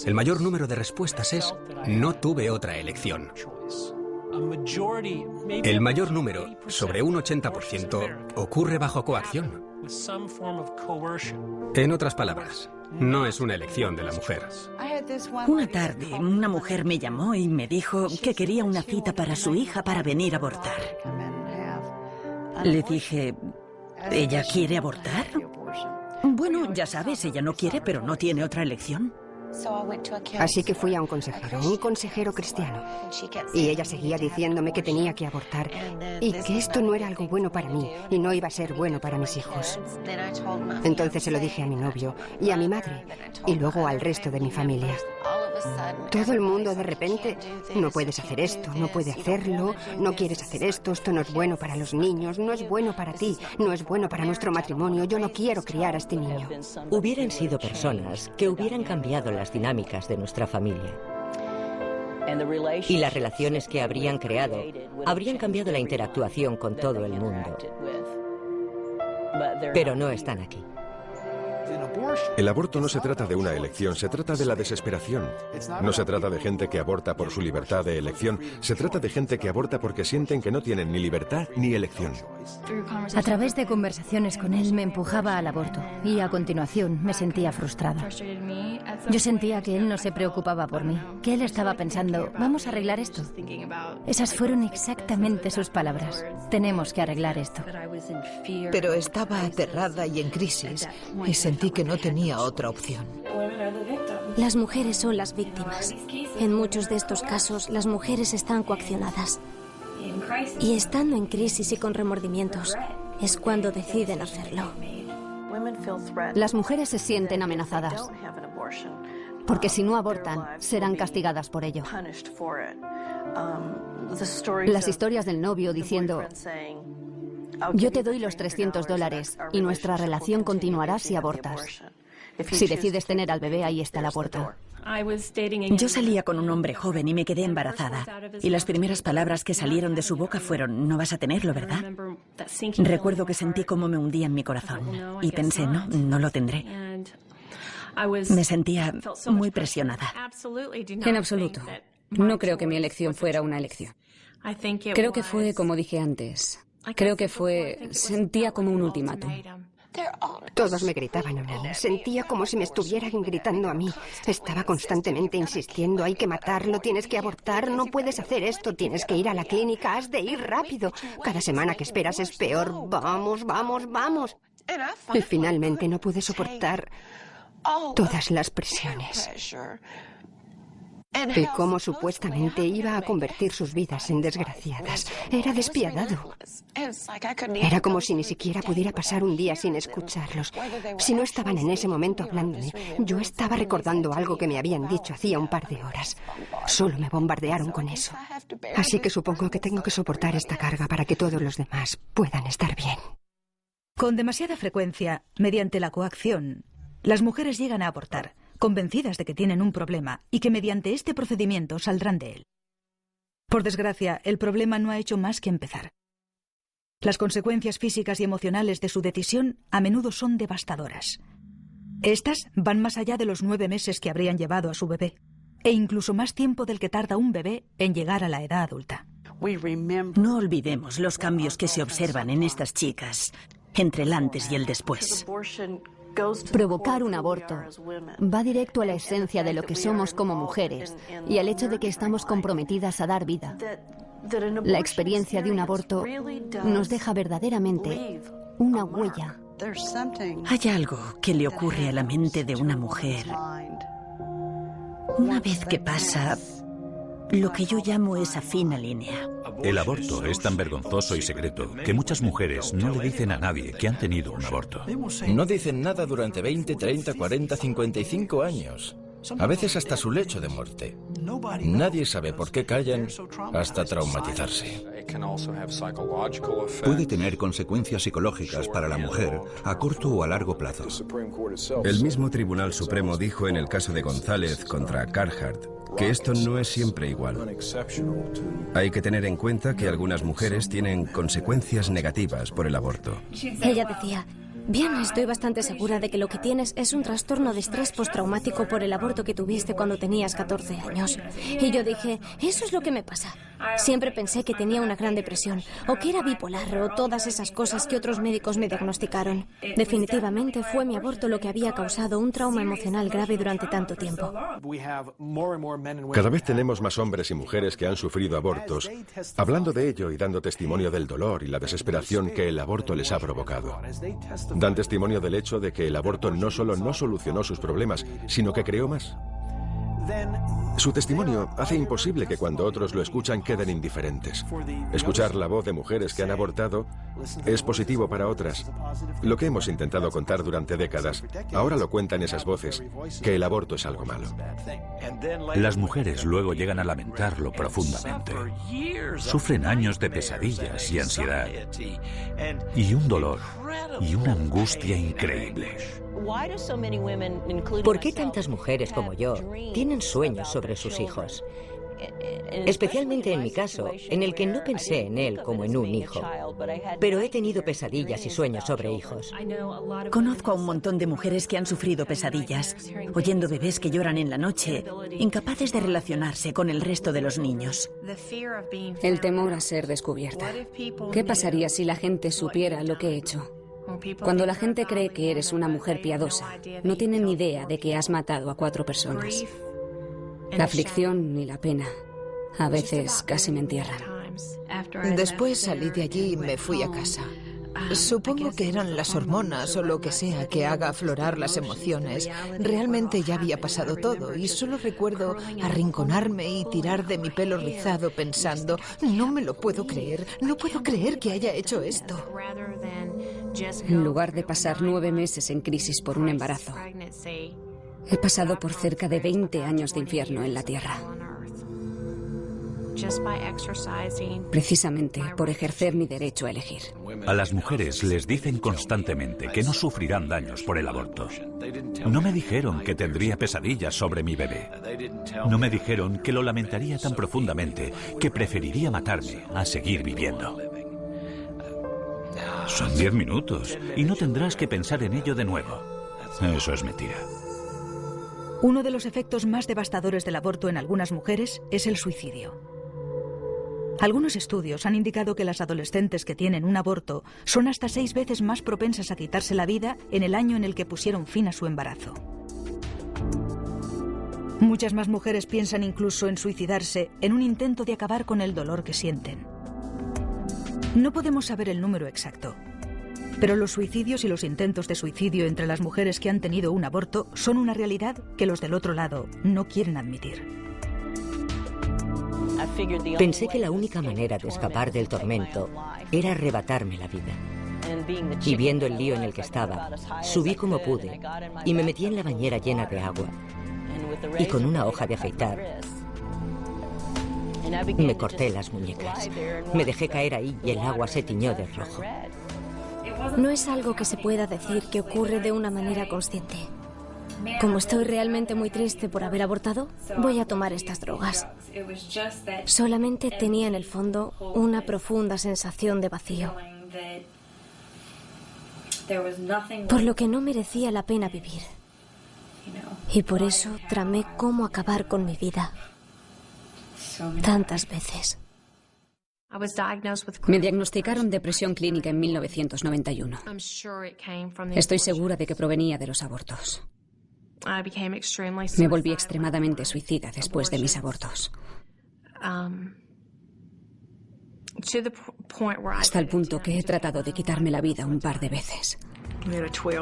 El mayor número de respuestas es, no tuve otra elección. El mayor número, sobre un 80%, ocurre bajo coacción. En otras palabras, no es una elección de la mujer. Una tarde, una mujer me llamó y me dijo que quería una cita para su hija para venir a abortar. Le dije, ¿ella quiere abortar? Bueno, ya sabes, ella no quiere, pero no tiene otra elección. Así que fui a un consejero cristiano. Y ella seguía diciéndome que tenía que abortar y que esto no era algo bueno para mí y no iba a ser bueno para mis hijos. Entonces se lo dije a mi novio y a mi madre y luego al resto de mi familia. Todo el mundo de repente, no puedes hacer esto, no puedes hacerlo, no quieres hacer esto no es bueno para los niños, no es bueno para ti, no es bueno para nuestro matrimonio, yo no quiero criar a este niño. Hubieran sido personas que hubieran cambiado las dinámicas de nuestra familia. Y las relaciones que habrían creado habrían cambiado la interactuación con todo el mundo. Pero no están aquí. El aborto no se trata de una elección, se trata de la desesperación. No se trata de gente que aborta por su libertad de elección, se trata de gente que aborta porque sienten que no tienen ni libertad ni elección. A través de conversaciones con él me empujaba al aborto y a continuación me sentía frustrada. Yo sentía que él no se preocupaba por mí, que él estaba pensando, vamos a arreglar esto. Esas fueron exactamente sus palabras, tenemos que arreglar esto. Pero estaba aterrada y en crisis y sentí que no tenía otra opción. Las mujeres son las víctimas. En muchos de estos casos, las mujeres están coaccionadas. Y estando en crisis y con remordimientos, es cuando deciden hacerlo. Las mujeres se sienten amenazadas, porque si no abortan, serán castigadas por ello. Las historias del novio diciendo, yo te doy los $300 y nuestra relación continuará si abortas. Si decides tener al bebé, ahí está la puerta. Yo salía con un hombre joven y me quedé embarazada. Y las primeras palabras que salieron de su boca fueron, no vas a tenerlo, ¿verdad? Recuerdo que sentí cómo me hundía en mi corazón. Y pensé, no lo tendré. Me sentía muy presionada. En absoluto. No creo que mi elección fuera una elección. Creo que fue, como dije antes, sentía como un ultimátum. Todos me gritaban a mí. Sentía como si me estuvieran gritando a mí. Estaba constantemente insistiendo, hay que matarlo, tienes que abortar, no puedes hacer esto, tienes que ir a la clínica, has de ir rápido. Cada semana que esperas es peor. Vamos, vamos, vamos. Y finalmente no pude soportar todas las presiones. Y cómo supuestamente iba a convertir sus vidas en desgraciadas. Era despiadado. Era como si ni siquiera pudiera pasar un día sin escucharlos. Si no estaban en ese momento hablándome, yo estaba recordando algo que me habían dicho hacía un par de horas. Solo me bombardearon con eso. Así que supongo que tengo que soportar esta carga para que todos los demás puedan estar bien. Con demasiada frecuencia, mediante la coacción, las mujeres llegan a abortar, convencidas de que tienen un problema y que mediante este procedimiento saldrán de él. Por desgracia, el problema no ha hecho más que empezar. Las consecuencias físicas y emocionales de su decisión a menudo son devastadoras. Estas van más allá de los 9 meses que habrían llevado a su bebé, e incluso más tiempo del que tarda un bebé en llegar a la edad adulta. No olvidemos los cambios que se observan en estas chicas entre el antes y el después. Provocar un aborto va directo a la esencia de lo que somos como mujeres y al hecho de que estamos comprometidas a dar vida. La experiencia de un aborto nos deja verdaderamente una huella. Hay algo que le ocurre a la mente de una mujer una vez que pasa lo que yo llamo esa fina línea. El aborto es tan vergonzoso y secreto que muchas mujeres no le dicen a nadie que han tenido un aborto. No dicen nada durante 20, 30, 40, 55 años. A veces hasta su lecho de muerte. Nadie sabe por qué callan hasta traumatizarse. Puede tener consecuencias psicológicas para la mujer a corto o a largo plazo. El mismo Tribunal Supremo dijo en el caso de González contra Carhart que esto no es siempre igual. Hay que tener en cuenta que algunas mujeres tienen consecuencias negativas por el aborto. Ella decía, Bien, estoy bastante segura de que lo que tienes es un trastorno de estrés postraumático por el aborto que tuviste cuando tenías 14 años. Y yo dije, eso es lo que me pasa. Siempre pensé que tenía una gran depresión, o que era bipolar, o todas esas cosas que otros médicos me diagnosticaron. Definitivamente fue mi aborto lo que había causado un trauma emocional grave durante tanto tiempo. Cada vez tenemos más hombres y mujeres que han sufrido abortos, hablando de ello y dando testimonio del dolor y la desesperación que el aborto les ha provocado. Dan testimonio del hecho de que el aborto no solo no solucionó sus problemas, sino que creó más. Su testimonio hace imposible que cuando otros lo escuchan queden indiferentes. Escuchar la voz de mujeres que han abortado es positivo para otras. Lo que hemos intentado contar durante décadas, ahora lo cuentan esas voces, que el aborto es algo malo. Las mujeres luego llegan a lamentarlo profundamente. Sufren años de pesadillas y ansiedad, y un dolor y una angustia increíble. ¿Por qué tantas mujeres como yo tienen sueños sobre sus hijos? Especialmente en mi caso, en el que no pensé en él como en un hijo, pero he tenido pesadillas y sueños sobre hijos. Conozco a un montón de mujeres que han sufrido pesadillas, oyendo bebés que lloran en la noche, incapaces de relacionarse con el resto de los niños. El temor a ser descubierta. ¿Qué pasaría si la gente supiera lo que he hecho? Cuando la gente cree que eres una mujer piadosa, no tienen ni idea de que has matado a 4 personas. La aflicción ni la pena a veces casi me entierran. Después salí de allí y me fui a casa. Supongo que eran las hormonas o lo que sea que haga aflorar las emociones. Realmente ya había pasado todo y solo recuerdo arrinconarme y tirar de mi pelo rizado pensando, no me lo puedo creer, no puedo creer que haya hecho esto. En lugar de pasar 9 meses en crisis por un embarazo, he pasado por cerca de 20 años de infierno en la tierra. Precisamente por ejercer mi derecho a elegir. A las mujeres les dicen constantemente que no sufrirán daños por el aborto. No me dijeron que tendría pesadillas sobre mi bebé. No me dijeron que lo lamentaría tan profundamente que preferiría matarme a seguir viviendo. Son 10 minutos y no tendrás que pensar en ello de nuevo. Eso es mentira. Uno de los efectos más devastadores del aborto en algunas mujeres es el suicidio. Algunos estudios han indicado que las adolescentes que tienen un aborto son hasta 6 veces más propensas a quitarse la vida en el año en el que pusieron fin a su embarazo. Muchas más mujeres piensan incluso en suicidarse en un intento de acabar con el dolor que sienten. No podemos saber el número exacto, pero los suicidios y los intentos de suicidio entre las mujeres que han tenido un aborto son una realidad que los del otro lado no quieren admitir. Pensé que la única manera de escapar del tormento era arrebatarme la vida. Y viendo el lío en el que estaba, subí como pude y me metí en la bañera llena de agua. Y con una hoja de afeitar, me corté las muñecas. Me dejé caer ahí y el agua se tiñó de rojo. No es algo que se pueda decir que ocurre de una manera consciente. Como estoy realmente muy triste por haber abortado, voy a tomar estas drogas. Solamente tenía en el fondo una profunda sensación de vacío, por lo que no merecía la pena vivir. Y por eso tramé cómo acabar con mi vida. Tantas veces. Me diagnosticaron depresión clínica en 1991. Estoy segura de que provenía de los abortos. Me volví extremadamente suicida después de mis abortos. Hasta el punto que he tratado de quitarme la vida un par de veces.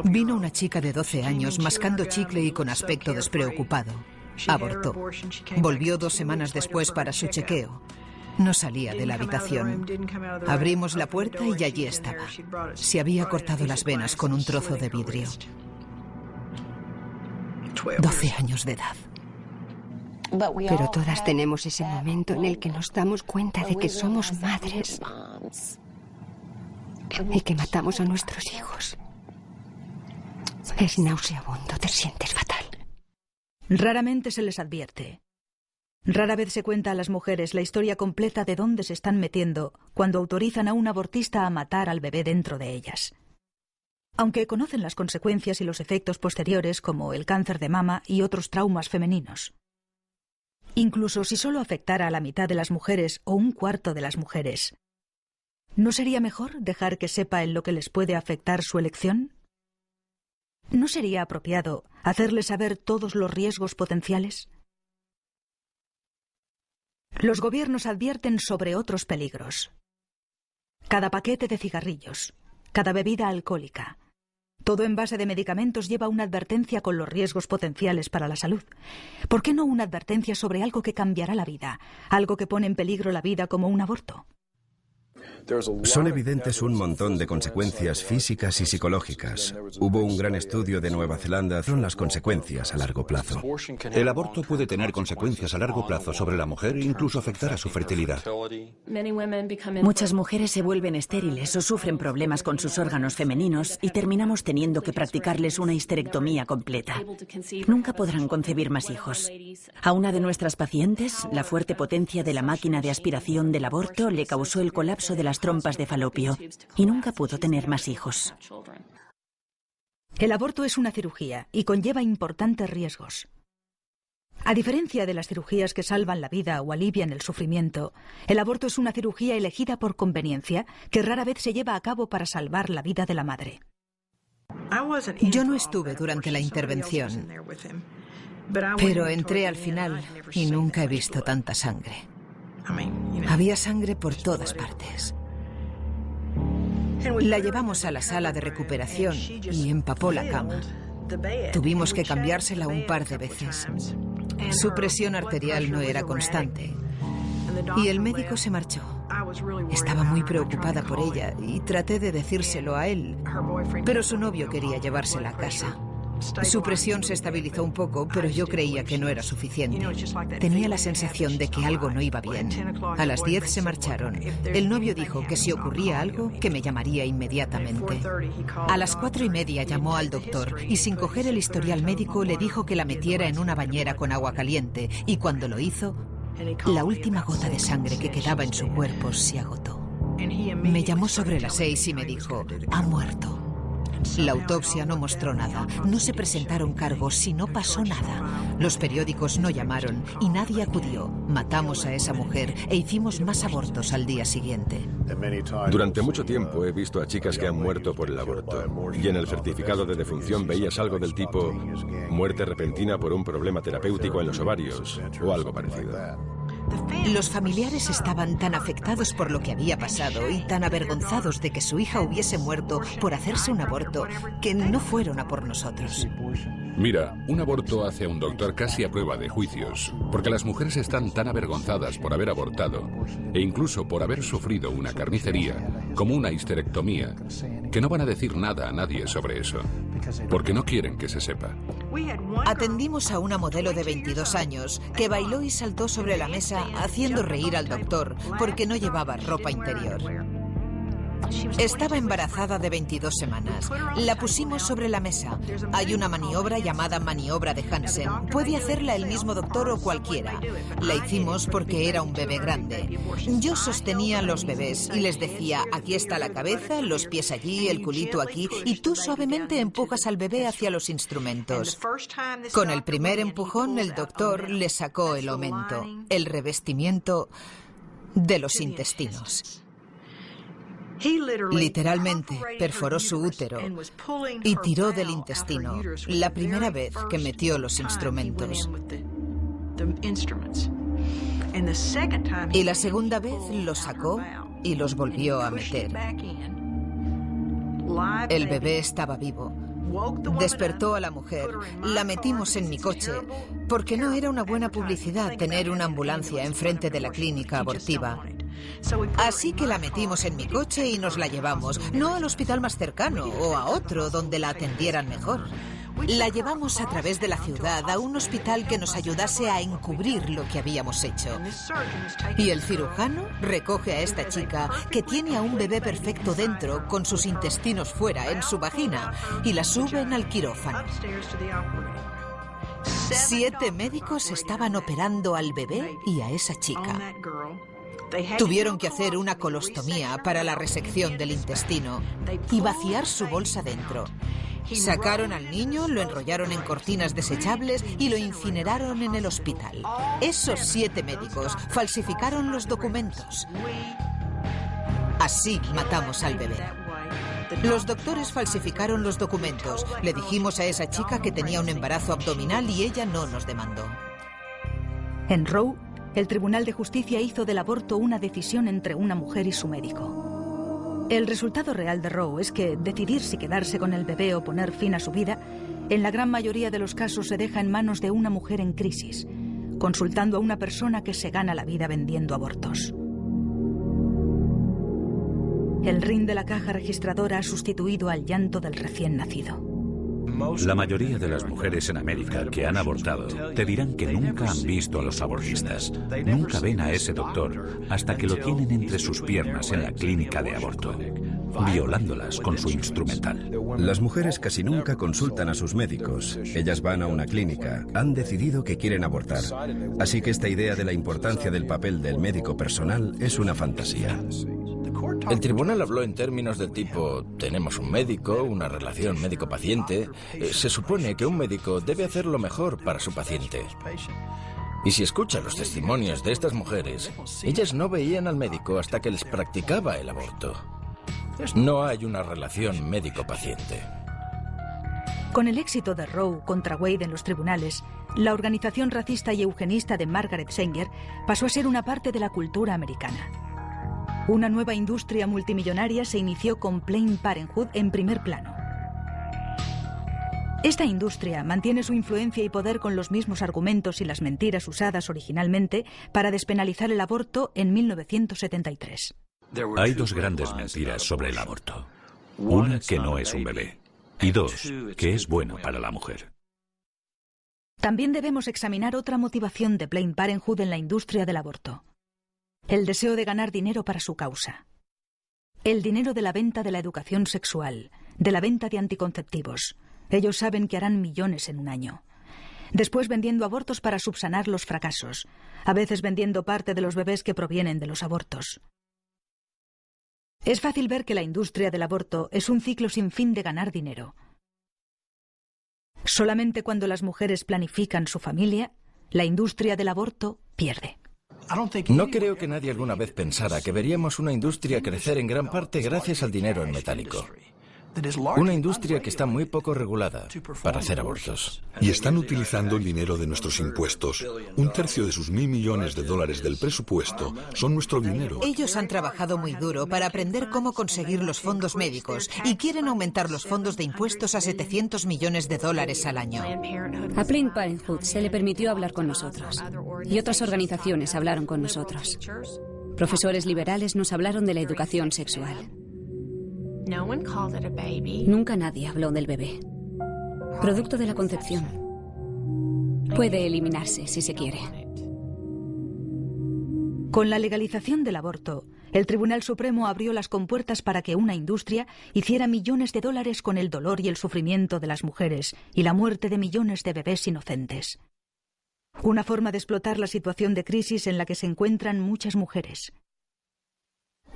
Vino una chica de 12 años mascando chicle y con aspecto despreocupado. Abortó. Volvió 2 semanas después para su chequeo. No salía de la habitación. Abrimos la puerta y allí estaba. Se había cortado las venas con un trozo de vidrio. 12 años de edad. Pero todas tenemos ese momento en el que nos damos cuenta de que somos madres y que matamos a nuestros hijos. Es nauseabundo, te sientes fatal. Raramente se les advierte. Rara vez se cuenta a las mujeres la historia completa de dónde se están metiendo cuando autorizan a un abortista a matar al bebé dentro de ellas. aunque conocen las consecuencias y los efectos posteriores como el cáncer de mama y otros traumas femeninos. Incluso si solo afectara a la mitad de las mujeres o un cuarto de las mujeres, ¿no sería mejor dejar que sepa en lo que les puede afectar su elección? ¿No sería apropiado hacerles saber todos los riesgos potenciales? Los gobiernos advierten sobre otros peligros. Cada paquete de cigarrillos, cada bebida alcohólica, todo envase de medicamentos lleva una advertencia con los riesgos potenciales para la salud. ¿Por qué no una advertencia sobre algo que cambiará la vida, algo que pone en peligro la vida como un aborto? Son evidentes un montón de consecuencias físicas y psicológicas. Hubo un gran estudio de Nueva Zelanda sobre las consecuencias a largo plazo. El aborto puede tener consecuencias a largo plazo sobre la mujer e incluso afectar a su fertilidad. Muchas mujeres se vuelven estériles o sufren problemas con sus órganos femeninos y terminamos teniendo que practicarles una histerectomía completa. Nunca podrán concebir más hijos. A una de nuestras pacientes, la fuerte potencia de la máquina de aspiración del aborto le causó el colapso de las trompas de falopio y nunca pudo tener más hijos. El aborto es una cirugía y conlleva importantes riesgos. A diferencia de las cirugías que salvan la vida o alivian el sufrimiento, el aborto es una cirugía elegida por conveniencia que rara vez se lleva a cabo para salvar la vida de la madre. Yo no estuve durante la intervención, pero entré al final y nunca he visto tanta sangre. Había sangre por todas partes. La llevamos a la sala de recuperación y empapó la cama. Tuvimos que cambiársela un par de veces. Su presión arterial no era constante. Y el médico se marchó. Estaba muy preocupada por ella y traté de decírselo a él, pero su novio quería llevársela a casa. Su presión se estabilizó un poco, pero yo creía que no era suficiente. Tenía la sensación de que algo no iba bien. A las 10 se marcharon. El novio dijo que si ocurría algo, que me llamaría inmediatamente. A las 4:30 llamó al doctor y sin coger el historial médico le dijo que la metiera en una bañera con agua caliente y cuando lo hizo, la última gota de sangre que quedaba en su cuerpo se agotó. Me llamó sobre las 6 y me dijo, ha muerto. La autopsia no mostró nada, no se presentaron cargos y no pasó nada. Los periódicos no llamaron y nadie acudió. Matamos a esa mujer e hicimos más abortos al día siguiente. Durante mucho tiempo he visto a chicas que han muerto por el aborto. Y en el certificado de defunción veías algo del tipo muerte repentina por un problema terapéutico en los ovarios o algo parecido. Los familiares estaban tan afectados por lo que había pasado y tan avergonzados de que su hija hubiese muerto por hacerse un aborto que no fueron a por nosotros. Mira, un aborto hace a un doctor casi a prueba de juicios, porque las mujeres están tan avergonzadas por haber abortado e incluso por haber sufrido una carnicería, como una histerectomía, que no van a decir nada a nadie sobre eso, porque no quieren que se sepa. Atendimos a una modelo de 22 años que bailó y saltó sobre la mesa haciendo reír al doctor porque no llevaba ropa interior. Estaba embarazada de 22 semanas. La pusimos sobre la mesa. Hay una maniobra llamada maniobra de Hansen. Puede hacerla el mismo doctor o cualquiera. La hicimos porque era un bebé grande. Yo sostenía a los bebés y les decía, aquí está la cabeza, los pies allí, el culito aquí, y tú suavemente empujas al bebé hacia los instrumentos. Con el primer empujón, el doctor le sacó el omento, el revestimiento de los intestinos. Literalmente perforó su útero y tiró del intestino la primera vez que metió los instrumentos. Y la segunda vez los sacó y los volvió a meter. El bebé estaba vivo. Despertó a la mujer, la metimos en mi coche, porque no era una buena publicidad tener una ambulancia enfrente de la clínica abortiva. Así que la metimos en mi coche y nos la llevamos, no al hospital más cercano o a otro donde la atendieran mejor. La llevamos a través de la ciudad a un hospital que nos ayudase a encubrir lo que habíamos hecho. Y el cirujano recoge a esta chica que tiene a un bebé perfecto dentro con sus intestinos fuera en su vagina y la suben al quirófano. 7 médicos estaban operando al bebé y a esa chica. Tuvieron que hacer una colostomía para la resección del intestino y vaciar su bolsa dentro. Sacaron al niño, lo enrollaron en cortinas desechables y lo incineraron en el hospital. Esos 7 médicos falsificaron los documentos. Así matamos al bebé. Los doctores falsificaron los documentos. Le dijimos a esa chica que tenía un embarazo abdominal y ella no nos demandó. En Roe, el Tribunal de Justicia hizo del aborto una decisión entre una mujer y su médico. El resultado real de Roe es que decidir si quedarse con el bebé o poner fin a su vida, en la gran mayoría de los casos se deja en manos de una mujer en crisis, consultando a una persona que se gana la vida vendiendo abortos. El ring de la caja registradora ha sustituido al llanto del recién nacido. La mayoría de las mujeres en América que han abortado te dirán que nunca han visto a los abortistas. Nunca ven a ese doctor hasta que lo tienen entre sus piernas en la clínica de aborto, violándolas con su instrumental. Las mujeres casi nunca consultan a sus médicos. Ellas van a una clínica, han decidido que quieren abortar. Así que esta idea de la importancia del papel del médico personal es una fantasía. El tribunal habló en términos del tipo, tenemos un médico, una relación médico-paciente. Se supone que un médico debe hacer lo mejor para su paciente. Y si escucha los testimonios de estas mujeres, ellas no veían al médico hasta que les practicaba el aborto. No hay una relación médico-paciente. Con el éxito de Roe contra Wade en los tribunales, la organización racista y eugenista de Margaret Sanger pasó a ser una parte de la cultura americana. Una nueva industria multimillonaria se inició con Planned Parenthood en primer plano. Esta industria mantiene su influencia y poder con los mismos argumentos y las mentiras usadas originalmente para despenalizar el aborto en 1973. Hay 2 grandes mentiras sobre el aborto. Una, que no es un bebé. Y 2, que es bueno para la mujer. También debemos examinar otra motivación de Planned Parenthood en la industria del aborto. El deseo de ganar dinero para su causa. El dinero de la venta de la educación sexual, de la venta de anticonceptivos. Ellos saben que harán millones en un año. Después vendiendo abortos para subsanar los fracasos, a veces vendiendo parte de los bebés que provienen de los abortos. Es fácil ver que la industria del aborto es un ciclo sin fin de ganar dinero. Solamente cuando las mujeres planifican su familia, la industria del aborto pierde. No creo que nadie alguna vez pensara que veríamos una industria crecer en gran parte gracias al dinero en metálico. Una industria que está muy poco regulada para hacer abortos. Y están utilizando el dinero de nuestros impuestos. 1/3 de sus $1.000 millones del presupuesto son nuestro dinero. Ellos han trabajado muy duro para aprender cómo conseguir los fondos médicos y quieren aumentar los fondos de impuestos a $700 millones al año. A Planned Parenthood se le permitió hablar con nosotros. Y otras organizaciones hablaron con nosotros. Profesores liberales nos hablaron de la educación sexual. Nunca nadie habló del bebé. Producto de la concepción. Puede eliminarse si se quiere. Con la legalización del aborto, el Tribunal Supremo abrió las compuertas para que una industria hiciera millones de dólares con el dolor y el sufrimiento de las mujeres y la muerte de millones de bebés inocentes. Una forma de explotar la situación de crisis en la que se encuentran muchas mujeres.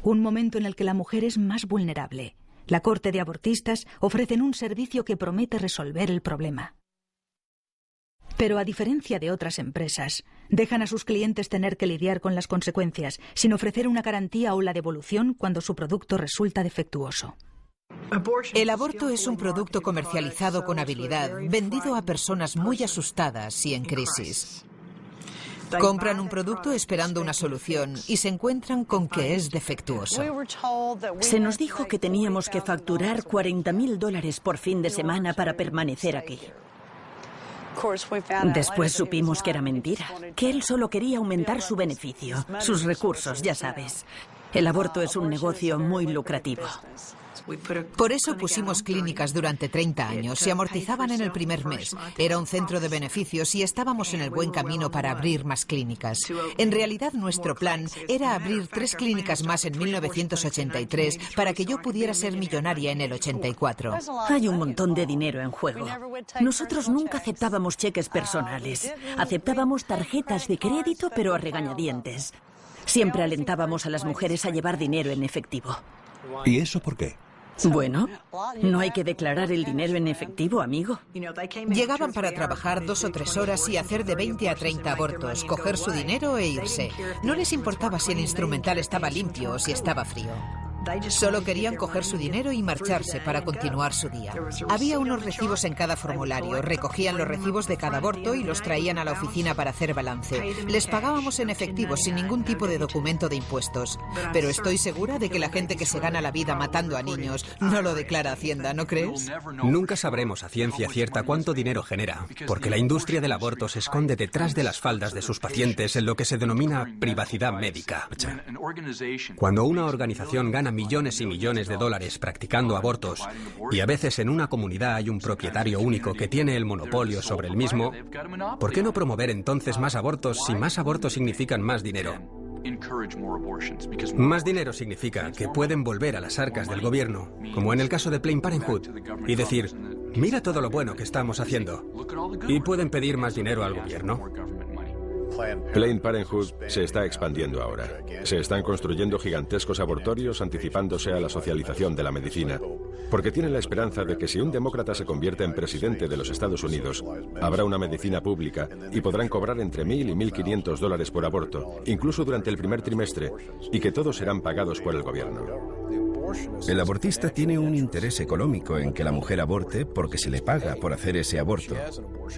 Un momento en el que la mujer es más vulnerable. La corte de abortistas ofrecen un servicio que promete resolver el problema. Pero a diferencia de otras empresas, dejan a sus clientes tener que lidiar con las consecuencias, sin ofrecer una garantía o la devolución cuando su producto resulta defectuoso. El aborto es un producto comercializado con habilidad, vendido a personas muy asustadas y en crisis. Compran un producto esperando una solución y se encuentran con que es defectuoso. Se nos dijo que teníamos que facturar $40.000 por fin de semana para permanecer aquí. Después supimos que era mentira, que él solo quería aumentar su beneficio, sus recursos, ya sabes. El aborto es un negocio muy lucrativo. Por eso pusimos clínicas durante 30 años. Se amortizaban en el primer mes. Era un centro de beneficios y estábamos en el buen camino para abrir más clínicas. En realidad, nuestro plan era abrir 3 clínicas más en 1983 para que yo pudiera ser millonaria en el 84. Hay un montón de dinero en juego. Nosotros nunca aceptábamos cheques personales. Aceptábamos tarjetas de crédito, pero a regañadientes. Siempre alentábamos a las mujeres a llevar dinero en efectivo. ¿Y eso por qué? Bueno, no hay que declarar el dinero en efectivo, amigo. Llegaban para trabajar 2 o 3 horas y hacer de 20 a 30 abortos, coger su dinero e irse. No les importaba si el instrumental estaba limpio o si estaba frío. Solo querían coger su dinero y marcharse para continuar su día. Había unos recibos en cada formulario. Recogían los recibos de cada aborto y los traían a la oficina para hacer balance. Les pagábamos en efectivo sin ningún tipo de documento de impuestos. Pero estoy segura de que la gente que se gana la vida matando a niños no lo declara a Hacienda, ¿no crees? Nunca sabremos a ciencia cierta cuánto dinero genera, porque la industria del aborto se esconde detrás de las faldas de sus pacientes en lo que se denomina privacidad médica. Cuando una organización gana millones y millones de dólares practicando abortos, y a veces en una comunidad hay un propietario único que tiene el monopolio sobre el mismo, ¿por qué no promover entonces más abortos si más abortos significan más dinero? Más dinero significa que pueden volver a las arcas del gobierno, como en el caso de Planned Parenthood, y decir, mira todo lo bueno que estamos haciendo, y pueden pedir más dinero al gobierno. Planned Parenthood se está expandiendo ahora. Se están construyendo gigantescos abortorios anticipándose a la socialización de la medicina, porque tienen la esperanza de que si un demócrata se convierte en presidente de los Estados Unidos, habrá una medicina pública y podrán cobrar entre $1.000 y $1.500 por aborto, incluso durante el primer trimestre, y que todos serán pagados por el gobierno. El abortista tiene un interés económico en que la mujer aborte porque se le paga por hacer ese aborto.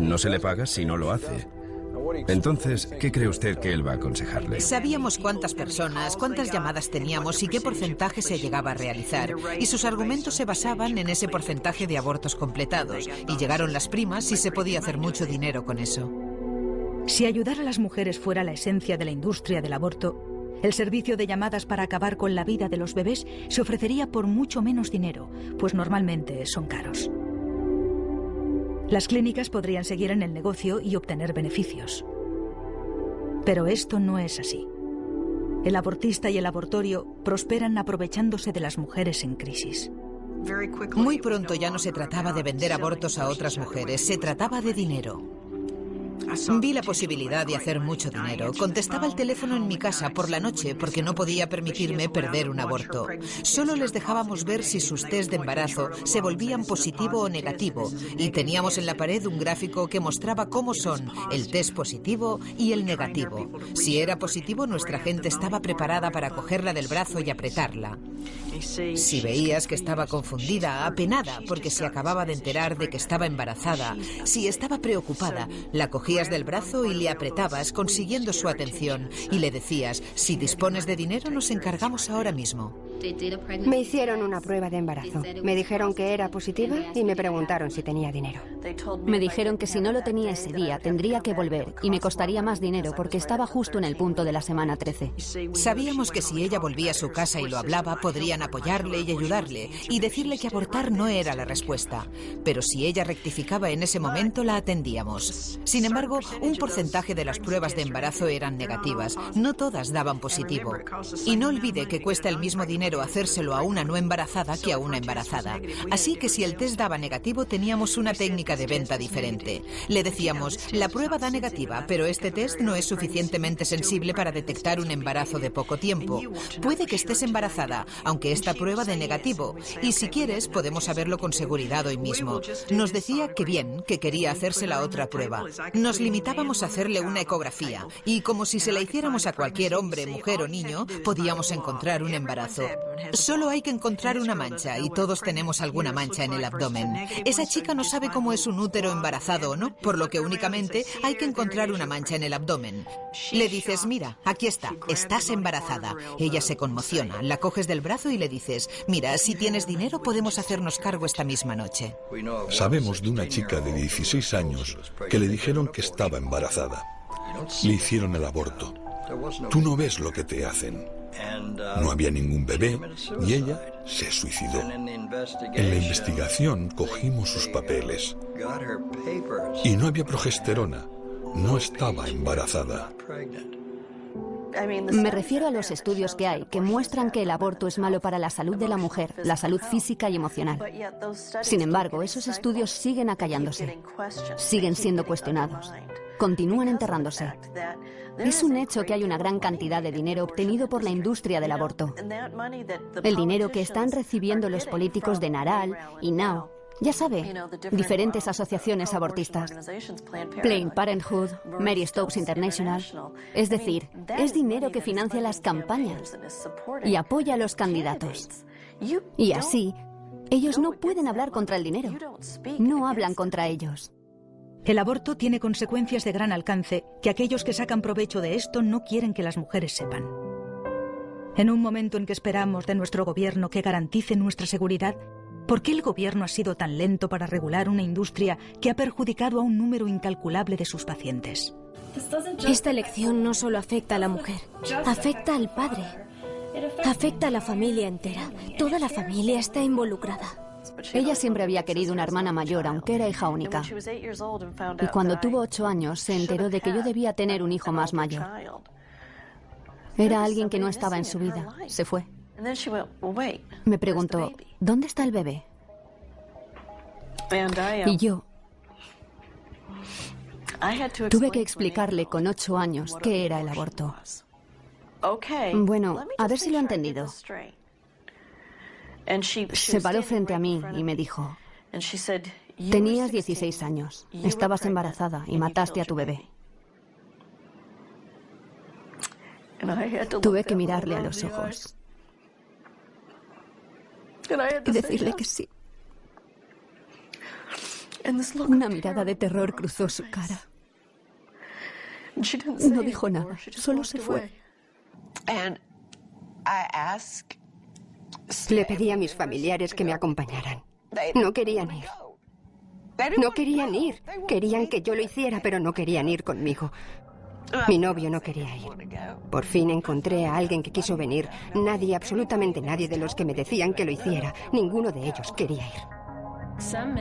No se le paga si no lo hace. Entonces, ¿qué cree usted que él va a aconsejarle? Sabíamos cuántas personas, cuántas llamadas teníamos y qué porcentaje se llegaba a realizar. Y sus argumentos se basaban en ese porcentaje de abortos completados. Y llegaron las primas y se podía hacer mucho dinero con eso. Si ayudar a las mujeres fuera la esencia de la industria del aborto, el servicio de llamadas para acabar con la vida de los bebés se ofrecería por mucho menos dinero, pues normalmente son caros. Las clínicas podrían seguir en el negocio y obtener beneficios. Pero esto no es así. El abortista y el abortorio prosperan aprovechándose de las mujeres en crisis. Muy pronto ya no se trataba de vender abortos a otras mujeres, se trataba de dinero. Vi la posibilidad de hacer mucho dinero. Contestaba el teléfono en mi casa por la noche porque no podía permitirme perder un aborto. Solo les dejábamos ver si sus test de embarazo se volvían positivo o negativo y teníamos en la pared un gráfico que mostraba cómo son el test positivo y el negativo. Si era positivo, nuestra gente estaba preparada para cogerla del brazo y apretarla. Si veías que estaba confundida, apenada porque se acababa de enterar de que estaba embarazada, si estaba preocupada, la cogías del brazo y le apretabas, consiguiendo su atención, y le decías, si dispones de dinero nos encargamos ahora mismo. Me hicieron una prueba de embarazo. Me dijeron que era positiva y me preguntaron si tenía dinero. Me dijeron que si no lo tenía ese día tendría que volver y me costaría más dinero porque estaba justo en el punto de la semana 13. Sabíamos que si ella volvía a su casa y lo hablaba, podrían apoyarle y ayudarle y decirle que abortar no era la respuesta. Pero si ella rectificaba en ese momento, la atendíamos. Sin embargo, un porcentaje de las pruebas de embarazo eran negativas. No todas daban positivo. Y no olvide que cuesta el mismo dinero hacérselo a una no embarazada que a una embarazada. Así que si el test daba negativo, teníamos una técnica de venta diferente. Le decíamos, la prueba da negativa, pero este test no es suficientemente sensible para detectar un embarazo de poco tiempo. Puede que estés embarazada, aunque esta prueba dé negativo. Y si quieres, podemos saberlo con seguridad hoy mismo. Nos decía que bien, que quería hacerse la otra prueba. Nos limitábamos a hacerle una ecografía. Y como si se la hiciéramos a cualquier hombre, mujer o niño, podíamos encontrar un embarazo. Solo hay que encontrar una mancha, y todos tenemos alguna mancha en el abdomen. Esa chica no sabe cómo es un útero embarazado o no, por lo que únicamente hay que encontrar una mancha en el abdomen. Le dices, mira, aquí está, estás embarazada. Ella se conmociona, la coges del brazo y le dices, mira, si tienes dinero podemos hacernos cargo esta misma noche. Sabemos de una chica de 16 años que le dijeron que estaba embarazada. Le hicieron el aborto. Tú no ves lo que te hacen. No había ningún bebé y ella se suicidó. En la investigación cogimos sus papeles y no había progesterona. No estaba embarazada. Me refiero a los estudios que hay que muestran que el aborto es malo para la salud de la mujer, la salud física y emocional. Sin embargo, esos estudios siguen acallándose, siguen siendo cuestionados, continúan enterrándose. Es un hecho que hay una gran cantidad de dinero obtenido por la industria del aborto. El dinero que están recibiendo los políticos de Naral y Now. Ya sabe, diferentes asociaciones abortistas. Planned Parenthood, Mary Stopes International. Es decir, es dinero que financia las campañas y apoya a los candidatos. Y así, ellos no pueden hablar contra el dinero. No hablan contra ellos. El aborto tiene consecuencias de gran alcance que aquellos que sacan provecho de esto no quieren que las mujeres sepan. En un momento en que esperamos de nuestro gobierno que garantice nuestra seguridad, ¿por qué el gobierno ha sido tan lento para regular una industria que ha perjudicado a un número incalculable de sus pacientes? Esta elección no solo afecta a la mujer, afecta al padre, afecta a la familia entera. Toda la familia está involucrada. Ella siempre había querido una hermana mayor, aunque era hija única. Y cuando tuvo 8 años, se enteró de que yo debía tener un hijo más mayor. Era alguien que no estaba en su vida. Se fue. Me preguntó, ¿dónde está el bebé? Y yo tuve que explicarle con 8 años qué era el aborto. Bueno, a ver si lo ha entendido. Se paró frente a mí y me dijo, tenías 16 años, estabas embarazada y mataste a tu bebé. Tuve que mirarle a los ojos y decirle que sí. Una mirada de terror cruzó su cara. No dijo nada, solo se fue. Le pedí a mis familiares que me acompañaran. No querían ir. No querían ir. Querían que yo lo hiciera, pero no querían ir conmigo. Mi novio no quería ir. Por fin encontré a alguien que quiso venir. Nadie, absolutamente nadie de los que me decían que lo hiciera. Ninguno de ellos quería ir.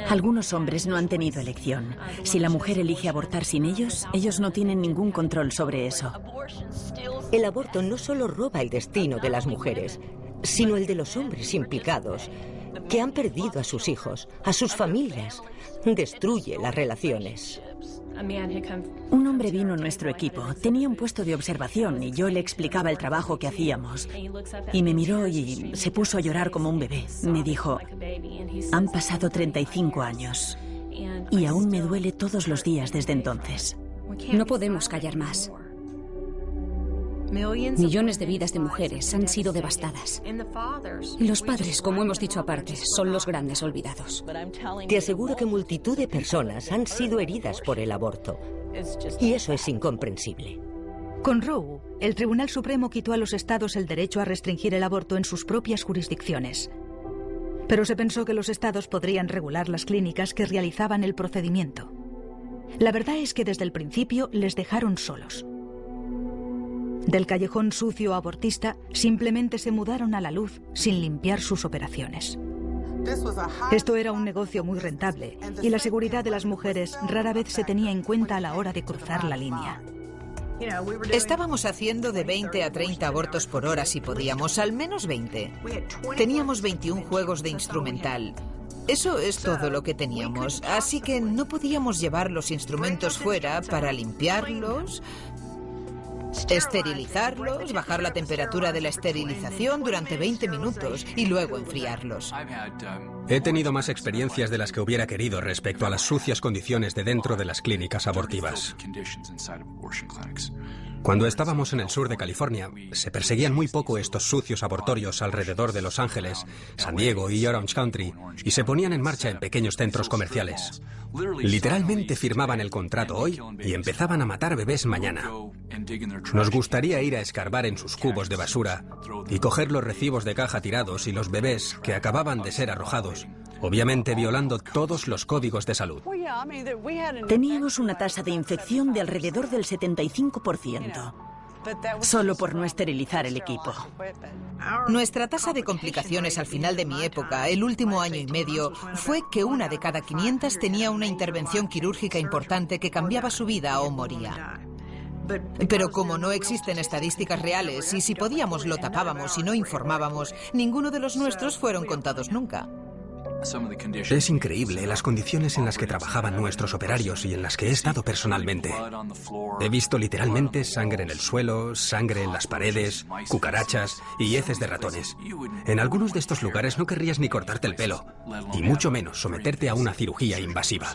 Algunos hombres no han tenido elección. Si la mujer elige abortar sin ellos, ellos no tienen ningún control sobre eso. El aborto no solo roba el destino de las mujeres, sino el de los hombres implicados, que han perdido a sus hijos, a sus familias. Destruye las relaciones. Un hombre vino a nuestro equipo. Tenía un puesto de observación y yo le explicaba el trabajo que hacíamos. Y me miró y se puso a llorar como un bebé. Me dijo, han pasado 35 años y aún me duele todos los días desde entonces. No podemos callar más. Millones de vidas de mujeres han sido devastadas. Y los padres, como hemos dicho aparte, son los grandes olvidados. Te aseguro que multitud de personas han sido heridas por el aborto. Y eso es incomprensible. Con Roe, el Tribunal Supremo quitó a los estados el derecho a restringir el aborto en sus propias jurisdicciones. Pero se pensó que los estados podrían regular las clínicas que realizaban el procedimiento. La verdad es que desde el principio les dejaron solos. Del callejón sucio abortista simplemente se mudaron a la luz sin limpiar sus operaciones. Esto era un negocio muy rentable y la seguridad de las mujeres rara vez se tenía en cuenta a la hora de cruzar la línea. Estábamos haciendo de 20 a 30 abortos por hora si podíamos, al menos 20. Teníamos 21 juegos de instrumental. Eso es todo lo que teníamos, así que no podíamos llevar los instrumentos fuera para limpiarlos, esterilizarlos, bajar la temperatura de la esterilización durante 20 minutos y luego enfriarlos. He tenido más experiencias de las que hubiera querido respecto a las sucias condiciones de dentro de las clínicas abortivas. Cuando estábamos en el sur de California, se perseguían muy poco estos sucios abortorios alrededor de Los Ángeles, San Diego y Orange County, y se ponían en marcha en pequeños centros comerciales. Literalmente firmaban el contrato hoy y empezaban a matar bebés mañana. Nos gustaría ir a escarbar en sus cubos de basura y coger los recibos de caja tirados y los bebés que acababan de ser arrojados, obviamente violando todos los códigos de salud. Teníamos una tasa de infección de alrededor del 75%, solo por no esterilizar el equipo. Nuestra tasa de complicaciones al final de mi época, el último año y medio, fue que 1 de cada 500 tenía una intervención quirúrgica importante que cambiaba su vida o moría. Pero como no existen estadísticas reales y si podíamos lo tapábamos y no informábamos, ninguno de los nuestros fueron contados nunca. Es increíble las condiciones en las que trabajaban nuestros operarios y en las que he estado personalmente. He visto literalmente sangre en el suelo, sangre en las paredes, cucarachas y heces de ratones. En algunos de estos lugares no querrías ni cortarte el pelo, y mucho menos someterte a una cirugía invasiva.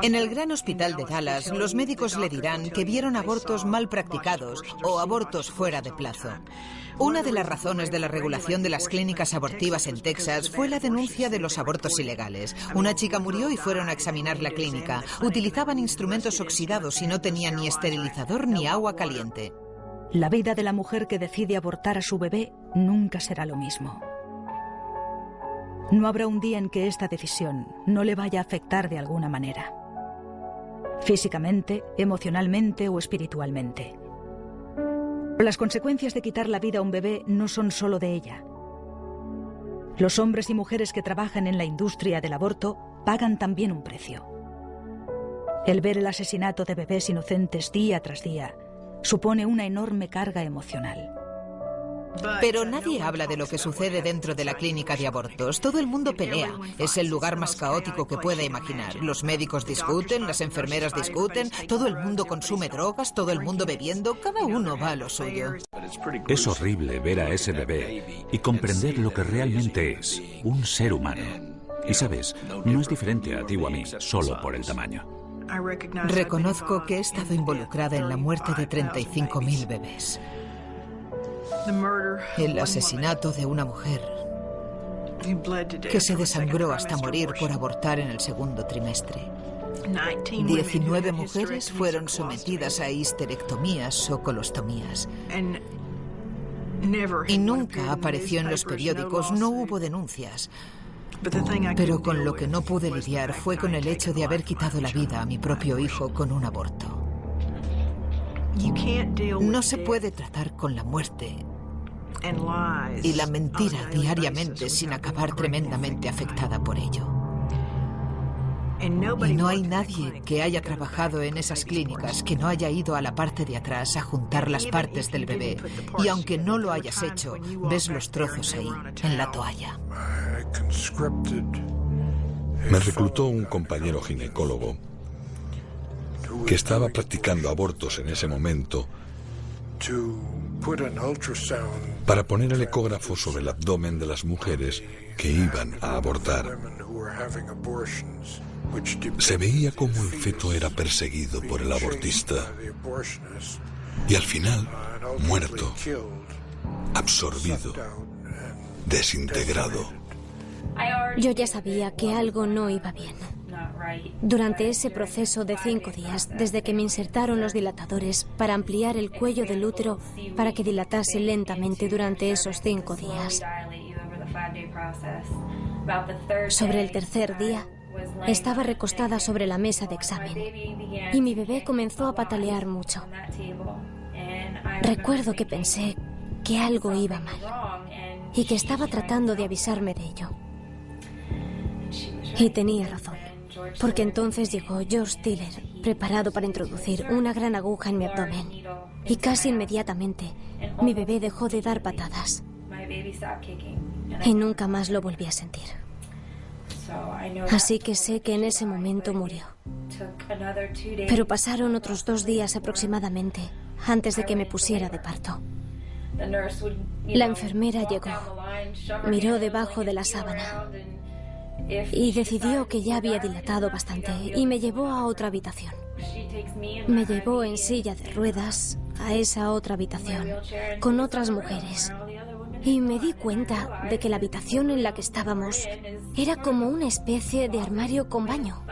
En el gran hospital de Dallas, los médicos le dirán que vieron abortos mal practicados o abortos fuera de plazo. Una de las razones de la regulación de las clínicas abortivas en Texas fue la denuncia de los abortos ilegales. Una chica murió y fueron a examinar la clínica. Utilizaban instrumentos oxidados y no tenían ni esterilizador ni agua caliente. La vida de la mujer que decide abortar a su bebé nunca será lo mismo. No habrá un día en que esta decisión no le vaya a afectar de alguna manera. Físicamente, emocionalmente o espiritualmente. Las consecuencias de quitar la vida a un bebé no son solo de ella. Los hombres y mujeres que trabajan en la industria del aborto pagan también un precio. El ver el asesinato de bebés inocentes día tras día supone una enorme carga emocional. Pero nadie habla de lo que sucede dentro de la clínica de abortos. Todo el mundo pelea. Es el lugar más caótico que pueda imaginar. Los médicos discuten, las enfermeras discuten, todo el mundo consume drogas, todo el mundo bebiendo, cada uno va a lo suyo. Es horrible ver a ese bebé y comprender lo que realmente es, un ser humano. Y sabes, no es diferente a ti o a mí, solo por el tamaño. Reconozco que he estado involucrada en la muerte de 35.000 bebés. El asesinato de una mujer que se desangró hasta morir por abortar en el segundo trimestre. 19 mujeres fueron sometidas a histerectomías o colostomías. Y nunca apareció en los periódicos, no hubo denuncias. Pero con lo que no pude lidiar fue con el hecho de haber quitado la vida a mi propio hijo con un aborto. No se puede tratar con la muerte y la mentira diariamente sin acabar tremendamente afectada por ello. Y no hay nadie que haya trabajado en esas clínicas que no haya ido a la parte de atrás a juntar las partes del bebé. Y aunque no lo hayas hecho, ves los trozos ahí, en la toalla. Me reclutó un compañero ginecólogo que estaba practicando abortos en ese momento para poner el ecógrafo sobre el abdomen de las mujeres que iban a abortar. Se veía como el feto era perseguido por el abortista y al final muerto, absorbido, desintegrado. Yo ya sabía que algo no iba bien. Durante ese proceso de 5 días, desde que me insertaron los dilatadores para ampliar el cuello del útero para que dilatase lentamente durante esos 5 días. Sobre el tercer día, estaba recostada sobre la mesa de examen y mi bebé comenzó a patalear mucho. Recuerdo que pensé que algo iba mal y que estaba tratando de avisarme de ello. Y tenía razón, porque entonces llegó George Tiller, preparado para introducir una gran aguja en mi abdomen. Y casi inmediatamente, mi bebé dejó de dar patadas. Y nunca más lo volví a sentir. Así que sé que en ese momento murió. Pero pasaron otros 2 días aproximadamente antes de que me pusiera de parto. La enfermera llegó, miró debajo de la sábana y decidió que ya había dilatado bastante y me llevó a otra habitación. Me llevó en silla de ruedas a esa otra habitación con otras mujeres y me di cuenta de que la habitación en la que estábamos era como una especie de armario con baño.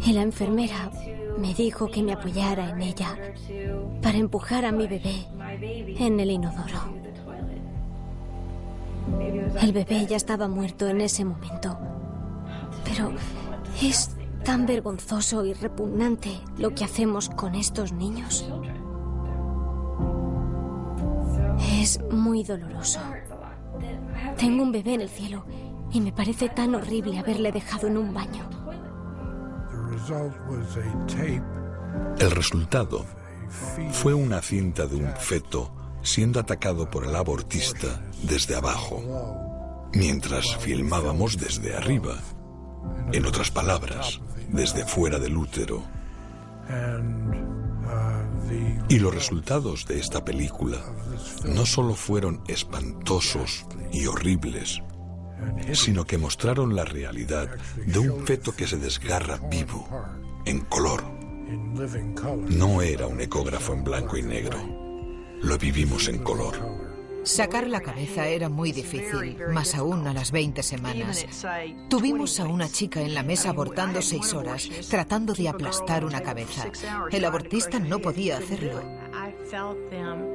Y la enfermera me dijo que me apoyara en ella para empujar a mi bebé en el inodoro. El bebé ya estaba muerto en ese momento. Pero es tan vergonzoso y repugnante lo que hacemos con estos niños. Es muy doloroso. Tengo un bebé en el cielo y me parece tan horrible haberle dejado en un baño. El resultado fue una cinta de un feto siendo atacado por el abortista desde abajo. mientras filmábamos desde arriba. En otras palabras, desde fuera del útero. Y los resultados de esta película no solo fueron espantosos y horribles, sino que mostraron la realidad de un feto que se desgarra vivo, en color. No era un ecógrafo en blanco y negro. Lo vivimos en color. Sacar la cabeza era muy difícil, más aún a las 20 semanas. Tuvimos a una chica en la mesa abortando 6 horas, tratando de aplastar una cabeza. El abortista no podía hacerlo.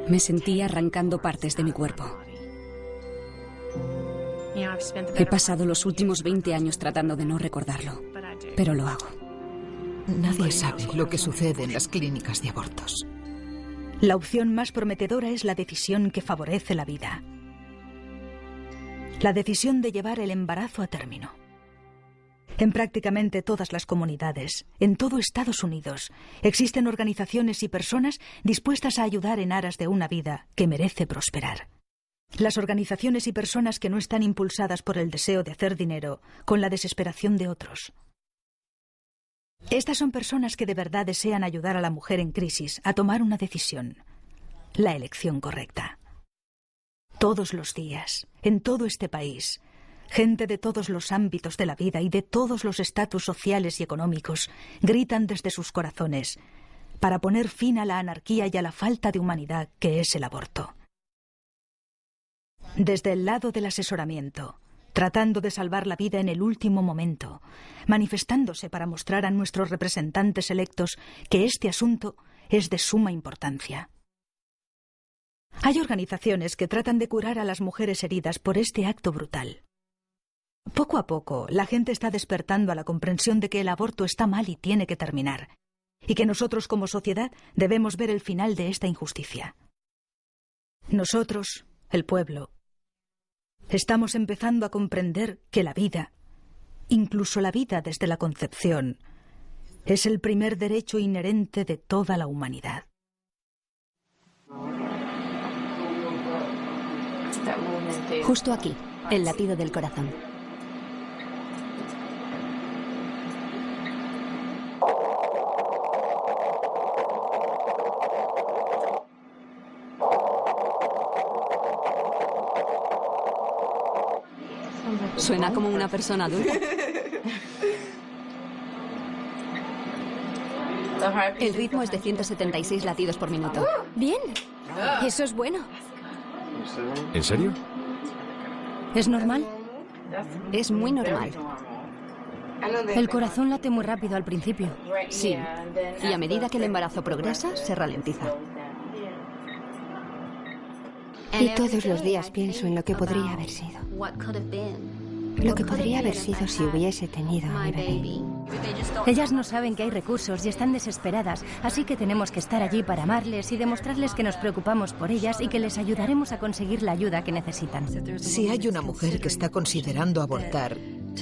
Me sentía arrancando partes de mi cuerpo. He pasado los últimos 20 años tratando de no recordarlo, pero lo hago. Nadie sabe lo que sucede en las clínicas de abortos. La opción más prometedora es la decisión que favorece la vida. La decisión de llevar el embarazo a término. En prácticamente todas las comunidades, en todo Estados Unidos, existen organizaciones y personas dispuestas a ayudar en aras de una vida que merece prosperar. Las organizaciones y personas que no están impulsadas por el deseo de hacer dinero con la desesperación de otros. Estas son personas que de verdad desean ayudar a la mujer en crisis a tomar una decisión, la elección correcta. Todos los días, en todo este país, gente de todos los ámbitos de la vida y de todos los estatus sociales y económicos gritan desde sus corazones para poner fin a la anarquía y a la falta de humanidad que es el aborto. Desde el lado del asesoramiento, tratando de salvar la vida en el último momento, manifestándose para mostrar a nuestros representantes electos que este asunto es de suma importancia. Hay organizaciones que tratan de curar a las mujeres heridas por este acto brutal. Poco a poco, la gente está despertando a la comprensión de que el aborto está mal y tiene que terminar, y que nosotros como sociedad debemos ver el final de esta injusticia. Nosotros, el pueblo, estamos empezando a comprender que la vida, incluso la vida desde la concepción, es el primer derecho inherente de toda la humanidad. Justo aquí, el latido del corazón. Suena como una persona adulta. El ritmo es de 176 latidos por minuto. Bien, eso es bueno. ¿En serio? ¿Es normal? Es muy normal. El corazón late muy rápido al principio. Sí, y a medida que el embarazo progresa, se ralentiza. Y todos los días pienso en lo que podría haber sido. Lo que podría haber sido si hubiese tenido a mi bebé. Ellas no saben que hay recursos y están desesperadas, así que tenemos que estar allí para amarles y demostrarles que nos preocupamos por ellas y que les ayudaremos a conseguir la ayuda que necesitan. Si hay una mujer que está considerando abortar,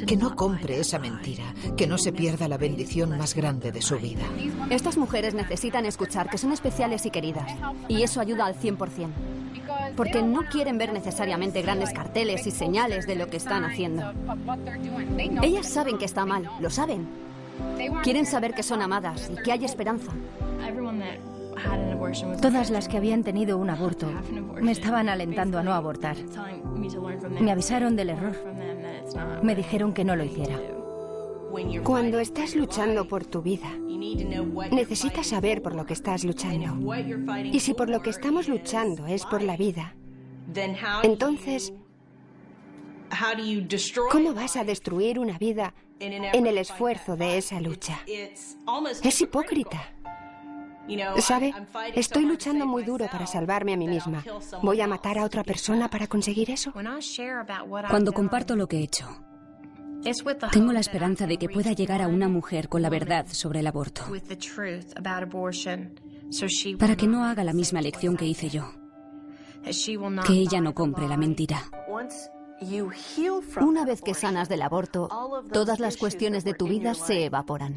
que no compre esa mentira, que no se pierda la bendición más grande de su vida. Estas mujeres necesitan escuchar que son especiales y queridas, y eso ayuda al 100%. Porque no quieren ver necesariamente grandes carteles y señales de lo que están haciendo. Ellas saben que está mal, lo saben. Quieren saber que son amadas y que hay esperanza. Todas las que habían tenido un aborto me estaban alentando a no abortar. Me avisaron del error. Me dijeron que no lo hiciera. Cuando estás luchando por tu vida, necesitas saber por lo que estás luchando. Y si por lo que estamos luchando es por la vida, entonces, ¿cómo vas a destruir una vida en el esfuerzo de esa lucha? Es hipócrita. ¿Sabe? Estoy luchando muy duro para salvarme a mí misma. ¿Voy a matar a otra persona para conseguir eso? Cuando comparto lo que he hecho, tengo la esperanza de que pueda llegar a una mujer con la verdad sobre el aborto, para que no haga la misma elección que hice yo, que ella no compre la mentira. Una vez que sanas del aborto, todas las cuestiones de tu vida se evaporan,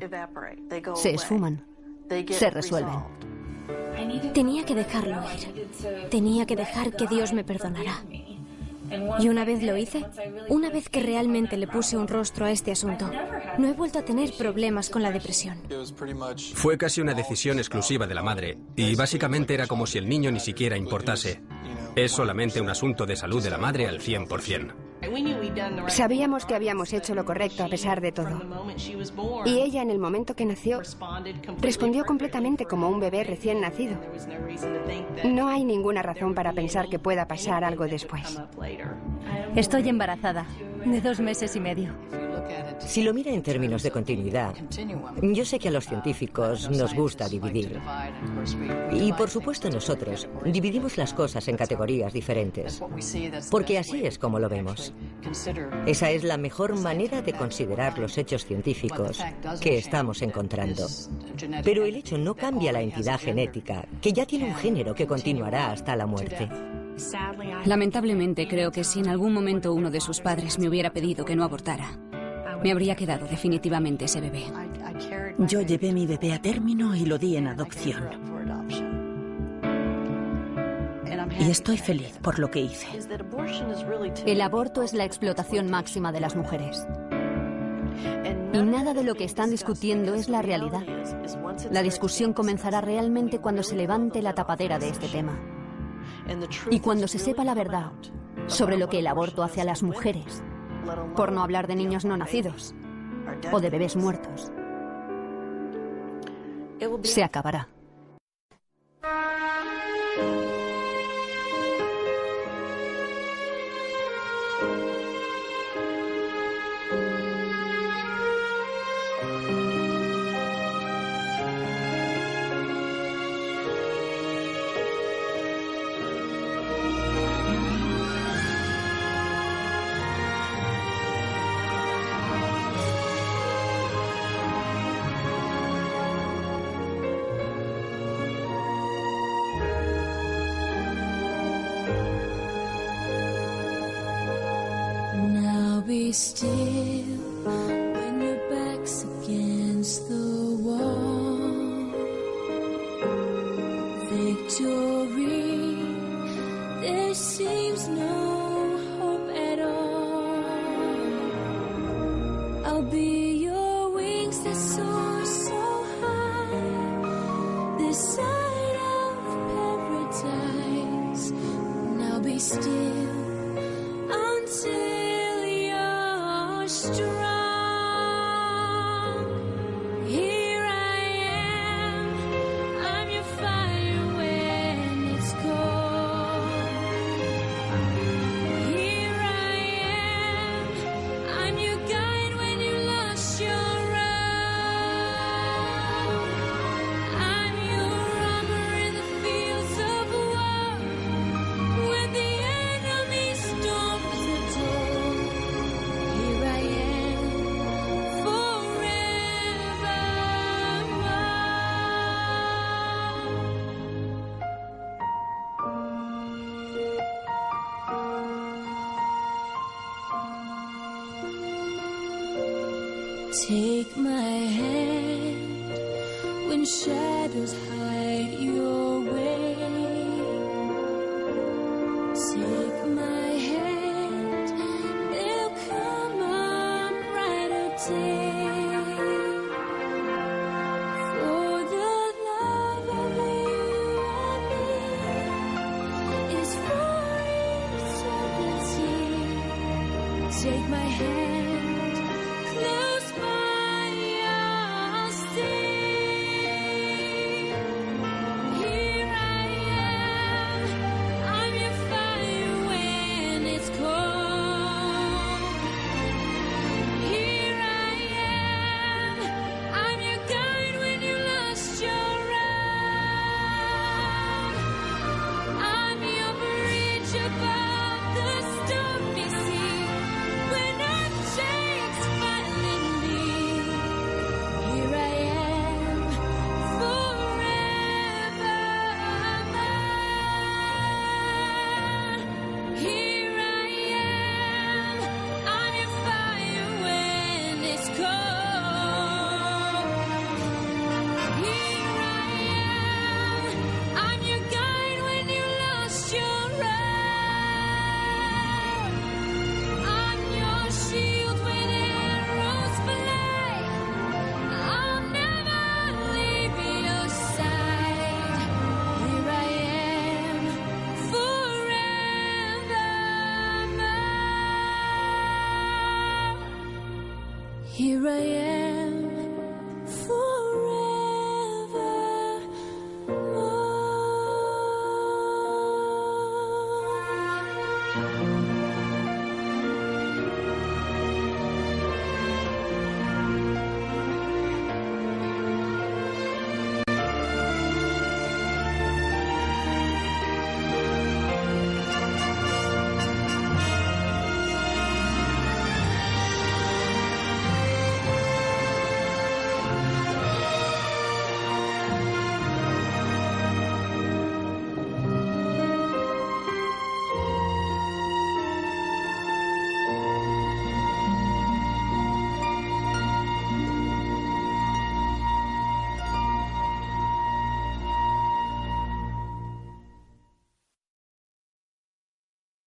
se esfuman, se resuelven. Tenía que dejarlo ir. Tenía que dejar que Dios me perdonara. Y una vez lo hice, una vez que realmente le puse un rostro a este asunto, no he vuelto a tener problemas con la depresión. Fue casi una decisión exclusiva de la madre, y básicamente era como si el niño ni siquiera importase. Es solamente un asunto de salud de la madre al 100%. Sabíamos que habíamos hecho lo correcto a pesar de todo. Y ella, en el momento que nació, respondió completamente como un bebé recién nacido. No hay ninguna razón para pensar que pueda pasar algo después. Estoy embarazada, de 2 meses y medio. Si lo mira en términos de continuidad, yo sé que a los científicos nos gusta dividir. Y por supuesto nosotros dividimos las cosas en categorías diferentes, porque así es como lo vemos. Esa es la mejor manera de considerar los hechos científicos que estamos encontrando. Pero el hecho no cambia la entidad genética, que ya tiene un género que continuará hasta la muerte. Lamentablemente, creo que si en algún momento uno de sus padres me hubiera pedido que no abortara, me habría quedado definitivamente ese bebé. Yo llevé mi bebé a término y lo di en adopción. Y estoy feliz por lo que hice. El aborto es la explotación máxima de las mujeres. Y nada de lo que están discutiendo es la realidad. La discusión comenzará realmente cuando se levante la tapadera de este tema. Y cuando se sepa la verdad sobre lo que el aborto hace a las mujeres, por no hablar de niños no nacidos o de bebés muertos, se acabará. Be still when your back's against the wall. Victory, there seems no hope at all. I'll be your wings that soar so high, this side of paradise. Now be still until strong. Here I am, I'm your fire when it's cold. Here I am, I'm your guide when you lost your road. I'm your armor in the fields of war, when the enemy storms the door. Take my hand when shadows hide your way. Take my hand, there'll come a brighter day. For the love of you and me is for eternity. Take my hand, close by your stay. Here I am, I'm your fire when it's cold. Here I am, I'm your guide when you lost your road. I'm your bridge above the stormy sea when I'm Here I am.